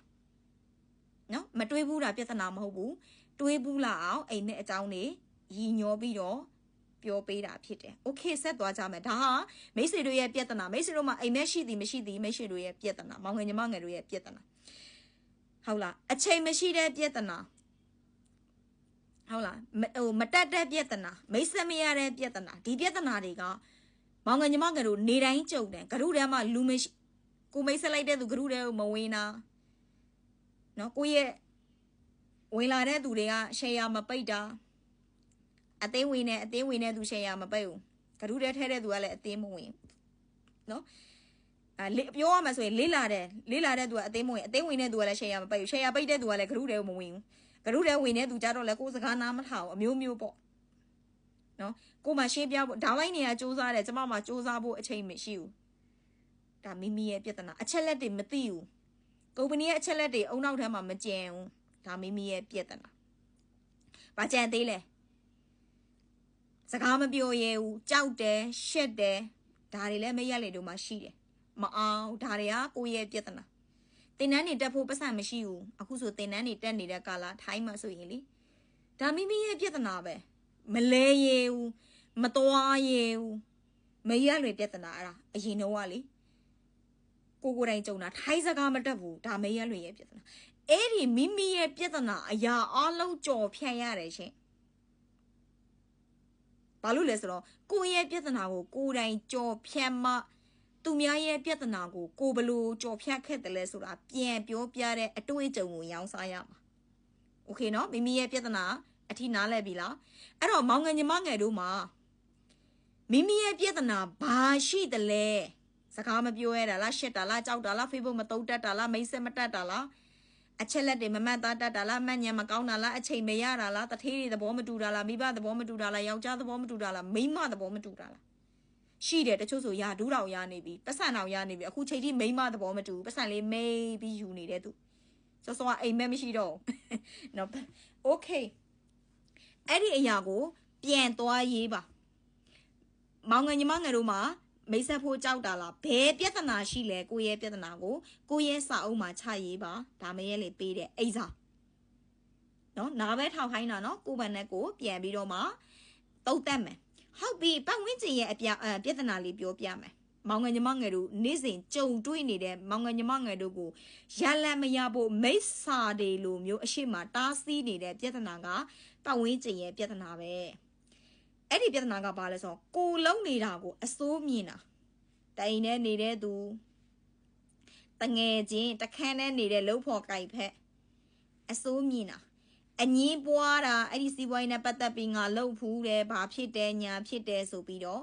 နော်မတွေးဘူးတာပြဿနာမဟုတ်ဘူးတွေးဘူးလာအောင်အိမ်နဲ့အကြောင်းတွေရည်ညောပြီးတော့ပြောပေးတာဖြစ်တယ်โอเคဆက်သွားကြမယ်ဒါဟာမိတ်ဆွေတို့ရဲ့ပြဿနာမိတ်ဆွေတို့မှာအိမ်မက်ရှိသည်မရှိသည်မိတ်ဆွေတို့ရဲ့ပြဿနာမောင်ငယ်ညီမငယ်တို့ရဲ့ပြဿနာဟုတ်လားအချိန်မရှိတဲ့ပြဿနာဟုတ်လားမတက်တဲ့ပြဿနာမိတ်ဆက်မရတဲ့ပြဿနာဒီပြဿနာတွေကမောင်ငယ်ညီမငယ်တို့နေတိုင်းကြုံတယ်ဂရုထဲမှာလူမရှိကိုမိတ်ဆက်လိုက်တဲ့သူဂရုထဲကိုမဝင်တာနော်ကိုရဲ့ဝင်လာတဲ့သူတွေကရှယ်ယာမပိတ်တာအသေးဝင်တဲ့သူရှယ်ယာမပိတ်ဘူးဂရုထဲထဲတဲ့သူကလည်းအသေးမဝင်နော် ပြောရမှာဆိုရင်လေးလာတဲ့သူကအသေးမဝင်အသေးဝင်တဲ့သူကလည်း share မပိတ်ဘူး share ပိတ်တဲ့သူကလည်း group ထဲကိုမဝင်ဘူး group ထဲဝင်တဲ့သူကြတော့လည်းကိုယ်စကားနားမထောင်အမျိုးမျိုးပေါ့နော်ကိုမှရှင်းပြဖို့ဒါဝိုင်းနေရစူးစမ်းတယ်ကျမမှစူးစမ်းဖို့အချိန်မရှိဘူးဒါမိမိရဲ့ပြဿနာအချက်လက်တွေမသိဘူးကုမ္ပဏီရဲ့အချက်လက်တွေအုံနောက်ထဲမှာမကျန်ဘူးဒါမိမိရဲ့ပြဿနာဘာကြံသေးလဲစကားမပြောရဲဘူးကြောက်တယ်ရှက်တယ်ဒါတွေလည်းမရက်လေတို့မှရှိတယ်မအောင်ဒါတွေကကိုယ့်ရဲ့ပြဿနာတင်တန်းနေတက်ဖို့ပတ်စံမရှိဘူးအခုဆိုတင်တန်းနေတက်နေတဲ့ကာလထိုင်းမှာဆိုရင်လေဒါမိမိရဲ့ပြဿနာပဲမလဲရဲဘူးမတော်ရဲဘူးမရက်လေပြဿနာအဲ့ဒါအရင်တော့ကလေကိုယ်တိုင်ကြုံတာထိုင်းစကားမတက်ဘူးဒါမရက်လေရဲ့ပြဿနာအဲ့ဒီမိမိရဲ့ပြဿနာအရာအလုံးကြော်ဖြတ်ရတယ်ရှင်ဘာလို့လဲဆိုတော့ကိုယ့်ရဲ့ပြဿနာကိုကိုယ်တိုင်ကြော်ဖြတ်မှသူများရဲ့ပြဿနာကိုကိုဘလို့ကြော်ဖြတ်ခဲ့တယ်လဲဆိုတာပြန်ပြောပြတဲ့အတွေ့အကြုံကိုရောင်းစားရမှာโอเคเนาะမိမိရဲ့ပြဿနာအထိနားလဲပြီလားအဲ့တော့မောင်ငယ်ညီမငယ်တို့မှာမိမိရဲ့ပြဿနာဘာရှိတယ်လဲစကားမပြောရတာလားရှက်တာလားကြောက်တာလား Facebook မတုံးတက်တာလားမိတ်ဆက်မတက်တာလားအချက်လက်တွေမမှတ်သားတတ်တာလားမှတ်ဉာဏ်မကောင်းတာလားအချိန်မရတာလားတထေးတွေသဘောမတူတာလားမိဘသဘောမတူတာလားယောက်ျားသဘောမတူတာလားမိန်းမသဘောမတူတာလားရှိတယ်တချို့ဆိုရာဒူးတော်ရနေပြီပတ်စံတော်ရနေပြီအခုချိန်ထိမိန်းမသဘောမတူပတ်စံလေးမေးပြီးယူနေတဲ့သူစောစောအိမ်မက်မရှိတော့နော်โอเคအဲ့ဒီအရာကိုပြန်သွားရေးပါမောင်ငယ်ညီမငယ်တို့မှာမိတ်ဆက်ဖို့ကြောက်တာလားဘယ်ပြဿနာရှိလဲကိုယ့်ရဲ့ပြဿနာကိုကိုယ့်ရဲ့စာအုပ်မှာချရေးပါဒါမရဲလေပေးတဲ့အိစာနော်နားပဲထောက်ခိုင်းတာနော်ကိုယ်ဗန်နဲ့ကိုပြန်ပြီးတော့မှတုတ်တက်မယ်ဟုတ်ပြီပတ်ဝန်းကျင်ရဲ့ပြဿနာလေးပြောပြမယ်မောင်ငယ်ညီမငယ်တို့နေ့စဉ်ကြုံတွေ့နေတဲ့မောင်ငယ်ညီမငယ်တို့ကိုရလတ်မရဖို့မိတ်စာတွေလိုမျိုးအရှိမတားဆီးနေတဲ့ပြဿနာကပတ်ဝန်းကျင်ရဲ့ပြဿနာပဲအဲ့ဒီပြဿနာကဘာလဲဆိုတော့ကိုလုံးနေတာကိုအစိုးမြင်တာတိုင်နဲ့နေတဲ့သူတငယ်ချင်းတခန်းနဲ့နေတဲ့လှုပ်ဖို့ကြိုက်ဖက်အစိုးမြင်တာအငင်းပွားတာအဲ့ဒီစီးပွားရေးနဲ့ပတ်သက်ပြီးငါလှုပ်ဖူးတယ်ဘာဖြစ်တယ်ညာဖြစ်တယ်ဆိုပြီးတော့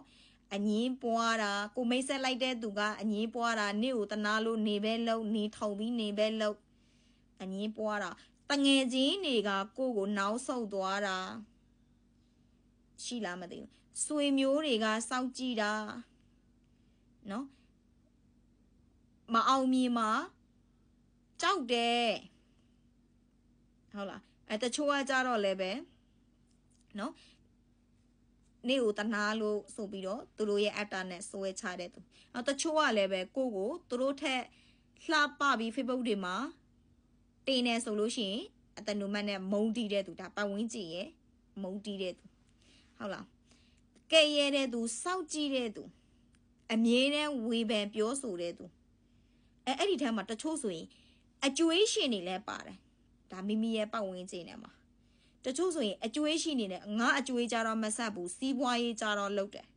အငင်းပွားတာကိုမိတ်ဆက်လိုက်တဲ့သူကအငင်းပွားတာနေ့ကိုတနာလို့နေပဲလှုပ်နေထောင်ပြီးနေပဲလှုပ်အငင်းပွားတာတငယ်ချင်းတွေကကိုနောက်ဆုတ်သွားတာရှိလားမသိဘူးဆွေမျိုးတွေကစောင့်ကြည့်တာနော်မအောင်မြင်မှာကြောက်တယ်ဟုတ်လားတချို့ကကြတော့လည်းပဲနော်နေ့ကိုတနာလို့ဆိုပြီးတော့သူတို့ရဲ့အတ္တနဲ့ဆွဲချတဲ့သူတချို့ကလည်းပဲကိုသူတို့ထက်လှပပြီး Facebook တွေမှာတင်နေဆိုလို့ရှိရင်အတနုမတ်နဲ့မုံတီးတဲ့သူဒါပတ်ဝန်းကျင်ရဲ့မုံတီးတဲ့သူဟုတ်လားကဲရဲတဲ့သူစောက်ကြည့်တဲ့သူအမြဲတမ်းဝေဖန်ပြောဆိုတဲ့သူအဲ့ဒီထဲမှာတချို့ဆိုရင်အကျွေးရှင်တွေလည်းပါတယ်ဒါမိမိရဲ့ပတ်ဝန်းကျင်ထဲမှာတချို့ဆိုရင်အကျွေးရှင်နေတယ်ငါအကျွေးကြတော့မဆက်ဘူးစီးပွားရေးကြတော့လုပ်တယ်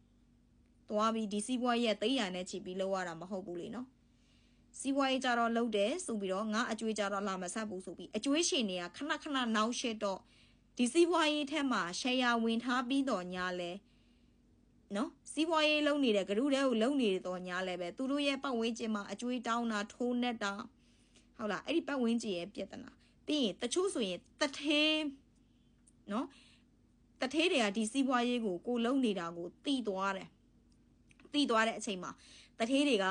သွားပြီးဒီစီးပွားရေးရဲ့သိရနဲ့ချီပြီးလောက်ရတာမဟုတ်ဘူးလေနော်စီးပွားရေးကြတော့လုပ်တယ်ဆိုပြီးတော့ငါအကျွေးကြတော့လာမဆက်ဘူးဆိုပြီးအကျွေးရှင်တွေကခဏနောက်ရှစ်တော့ဒီစီးပွားရေးထက်မှာရှယ်ယာဝင်ထားပြီးတော့ညာလဲနော်စီးပွားရေးလုံးနေတဲ့ဂရုတဲကိုလုံးနေတော့ညာလဲပဲသူတို့ရဲ့ပတ်ဝန်းကျင်မှာအကျွေးတောင်းတာထိုးနေတာဟုတ်လားအဲ့ဒီပတ်ဝန်းကျင်ရဲ့ပြဿနာပြီးရင်တချို့ဆိုရင်တထေးနော်တထေးတွေကဒီစီးပွားရေးကိုလုံးနေတာကိုတီးသွားတဲ့အချိန်မှာတထေးတွေက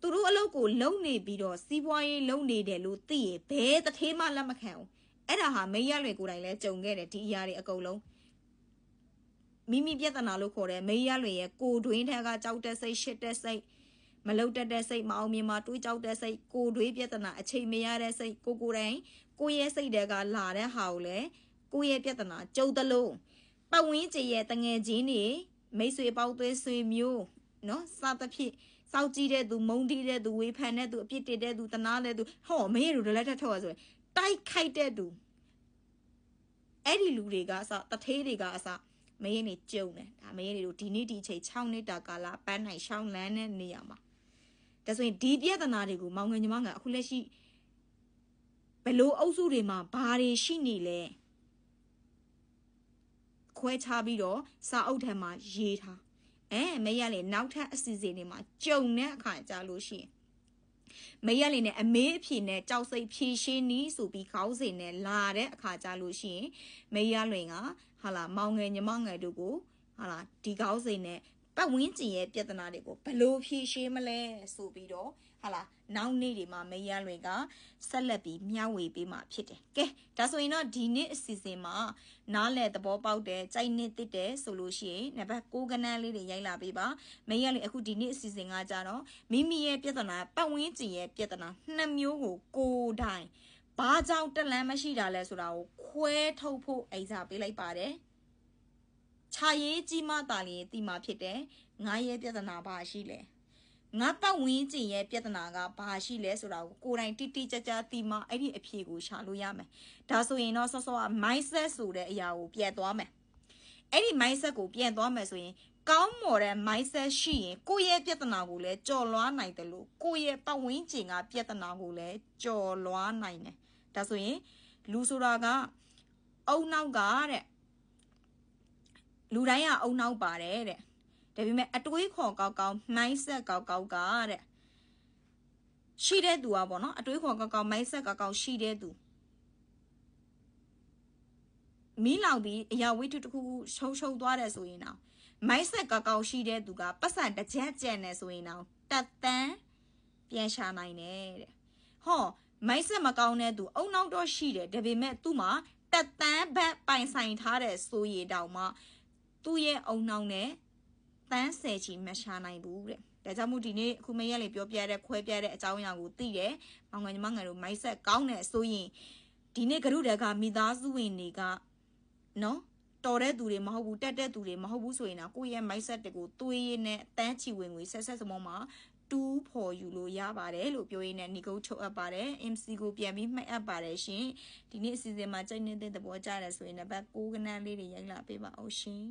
သူတို့အလုပ်ကိုလုံးနေပြီးတော့စီးပွားရေးလုံးနေတယ်လို့သိရင်ဘယ်တထေးမှလက်မခံဘူးအဲ့ဒါဟာမိရလွယ်ကိုယ်တိုင်လဲကြုံခဲ့တယ်ဒီအရာတွေအကုန်လုံးမိမိပြဿနာလို့ခေါ်တယ်မိရလွယ်ရဲ့ကိုတွင်းထက်ကကြောက်တဲ့စိတ်ရှစ်တဲ့စိတ်မလုံတတ်တဲ့စိတ်မအောင်မြင်မှာတွေးကြောက်တဲ့စိတ်ကိုတွေးပြဿနာအချိန်မရတဲ့စိတ်ကိုတိုင်ကိုရဲ့စိတ်တွေကလာတဲ့ဟာကိုလဲကိုရဲ့ပြဿနာကြုံတလို့ပတ်ဝန်းကျင်ရဲ့တငယ်ချင်းတွေမိတ်ဆွေပေါက်သွေးဆွေမျိုးနော်စသဖြင့်စောက်ကြည့်တဲ့သူမုံတီးတဲ့သူဝေဖန်တဲ့သူအပြစ်တင်တဲ့သူတနာတဲ့သူဟောမင်းတို့လည်းထထောက်ရဆိုရင်တိုက်ခိုက်တဲ့သူအဲ့ဒီလူတွေကအစတထေးတွေကအစမင်းနေကြုံတယ်ဒါမင်းတို့ဒီနေ့ဒီချိန်6နှစ်တာကာလပန်းနိုင်ရှောင်းလန်းတဲ့နေရာမှာဒါဆိုရင်ဒီပြဿနာတွေကိုမောင်ငယ်ညီမငယ်အခုလက်ရှိဘလို့အုပ်စုတွေမှာဘာတွေရှိနေလဲခွဲခြားပြီးတော့စာအုပ်ထဲမှာရေးထား မေရလေနောက်ထပ်အစီအစဉ်တွေမှာကြုံတဲ့အခါကြလို့ရှိရင်မေရလေနဲ့အမေအဖြစ်နဲ့ကြောက်စိတ်ဖြည့်ရှင်းနီးဆိုပြီးခေါင်းစဉ်နဲ့လာတဲ့အခါကြလို့ရှိရင်မေရလွင်ကဟာလာမောင်ငယ်ညီမငယ်တို့ကိုဟာလာဒီခေါင်းစဉ်နဲ့ပတ်ဝန်းကျင်ရဲ့ပြဿနာတွေကိုဘလို့ဖြည့်ရှင်းမလဲဆိုပြီးတော့ဟာလာနောက်နေ့တွေမှာမေရလွင်ကဆက်လက်ပြီးမျှဝေပေးမှာဖြစ်တယ်ကဲဒါဆိုရင်တော့ဒီနေ့အစီအစဉ်မှာနားလည်သဘောပေါက်တယ်ကြိုက်နှစ်တစ်တယ်ဆိုလို့ရှိရင်နံပါတ်6ကဏ္ဍလေးတွေရိုက်လာပေးပါမေရလွင်အခုဒီနေ့အစီအစဉ်ကကြတော့မိမိရဲ့ပြဿနာပတ်ဝန်းကျင်ရဲ့ပြဿနာနှစ်မျိုးကိုကိုယ်တိုင်ဘာကြောင့်တက်လန်းမရှိတာလဲဆိုတာကိုခွဲထုတ်ဖို့အိမ်စာပေးလိုက်ပါတယ်ခြာရေးကြီးမှတာလီတီမှာဖြစ်တယ်ငါရဲ့ပြဿနာဘာရှိလဲငါပတ်ဝန်းကျင်ရဲ့ပြဿနာကဘာရှိလဲဆိုတာကိုကိုယ်တိုင်တိတိကျကျတီမှအဲ့ဒီအဖြေကိုရှာလို့ရမယ်ဒါဆိုရင်တော့ဆော့ဆော့က mindset ဆိုတဲ့အရာကိုပြန်သွားမယ်အဲ့ဒီ mindset ကိုပြန်သွားမယ်ဆိုရင်ကောင်းမွန်တဲ့ mindset ရှိရင်ကိုယ့်ရဲ့ပြဿနာကိုလည်းကြော်လွှားနိုင်တယ်လို့ကိုယ့်ရဲ့ပတ်ဝန်းကျင်ကပြဿနာကိုလည်းကြော်လွှားနိုင်တယ်ဒါဆိုရင်လူဆိုတာကအုံနောက်ကတဲ့လူတိုင်းကအုံနောက်ပါတယ်တဲ့ဒါပေမဲ့အတွေးခေါ်ကောက်ကောက် mindset ကောက်ကောက်ကတဲ့ရှိတဲ့သူอ่ะပေါ့နော်အတွေးခေါ်ကောက်ကောက် mindset ကောက်ကောက်ရှိတဲ့သူမီးလောင်ပြီးအရာဝိတ္ထုတစ်ခုရှုံသွားတယ်ဆိုရင်တော့ mindset ကောက်ကောက်ရှိတဲ့သူကပတ်စံတစ်ချက်ကျန်နေဆိုရင်တော့တက်တန်းပြန်ရှာနိုင်တယ်တဲ့ဟော mindset မကောင်းတဲ့သူအုံနောက်တော့ရှိတယ်ဒါပေမဲ့သူ့မှာတက်တန်းဘက်ပိုင်ဆိုင်ထားတဲ့ဆိုရတောင်မှသူ့ရဲ့အုံနောက်နဲ့တန်းဆယ်ချီမရှာနိုင်ဘူးတဲ့ဒါကြောင့်မို့ဒီနေ့အခုမရက်လေးပြောပြတဲ့ခွဲပြတဲ့အကြောင်းအရာကိုသိတယ်။မောင်ငယ်ညီမငယ်တို့ mindset ကောင်းတယ်ဆိုရင်ဒီနေ့ကရုတက်ကမိသားစုဝင်တွေကနော်တော်တဲ့သူတွေမဟုတ်ဘူးတက်တဲ့သူတွေမဟုတ်ဘူးဆိုရင်တော့ကိုယ့်ရဲ့ mindset တွေကိုတွေးရင်းနဲ့တန်းချီဝင်ငွေဆက်စမောမှာတူးဖော်ယူလို့ရပါတယ်လို့ပြောရင်းနဲ့ညီကုန်းချုပ်အပ်ပါတယ် MC ကိုပြန်ပြီးမှတ်အပ်ပါတယ်ရှင်ဒီနေ့အစီအစဉ်မှာကြိုက်နေတဲ့သဘောကျတယ်ဆိုရင်နံပါတ်6ကဏ္ဍလေးတွေရိုက်လာပေးပါအောင်ရှင်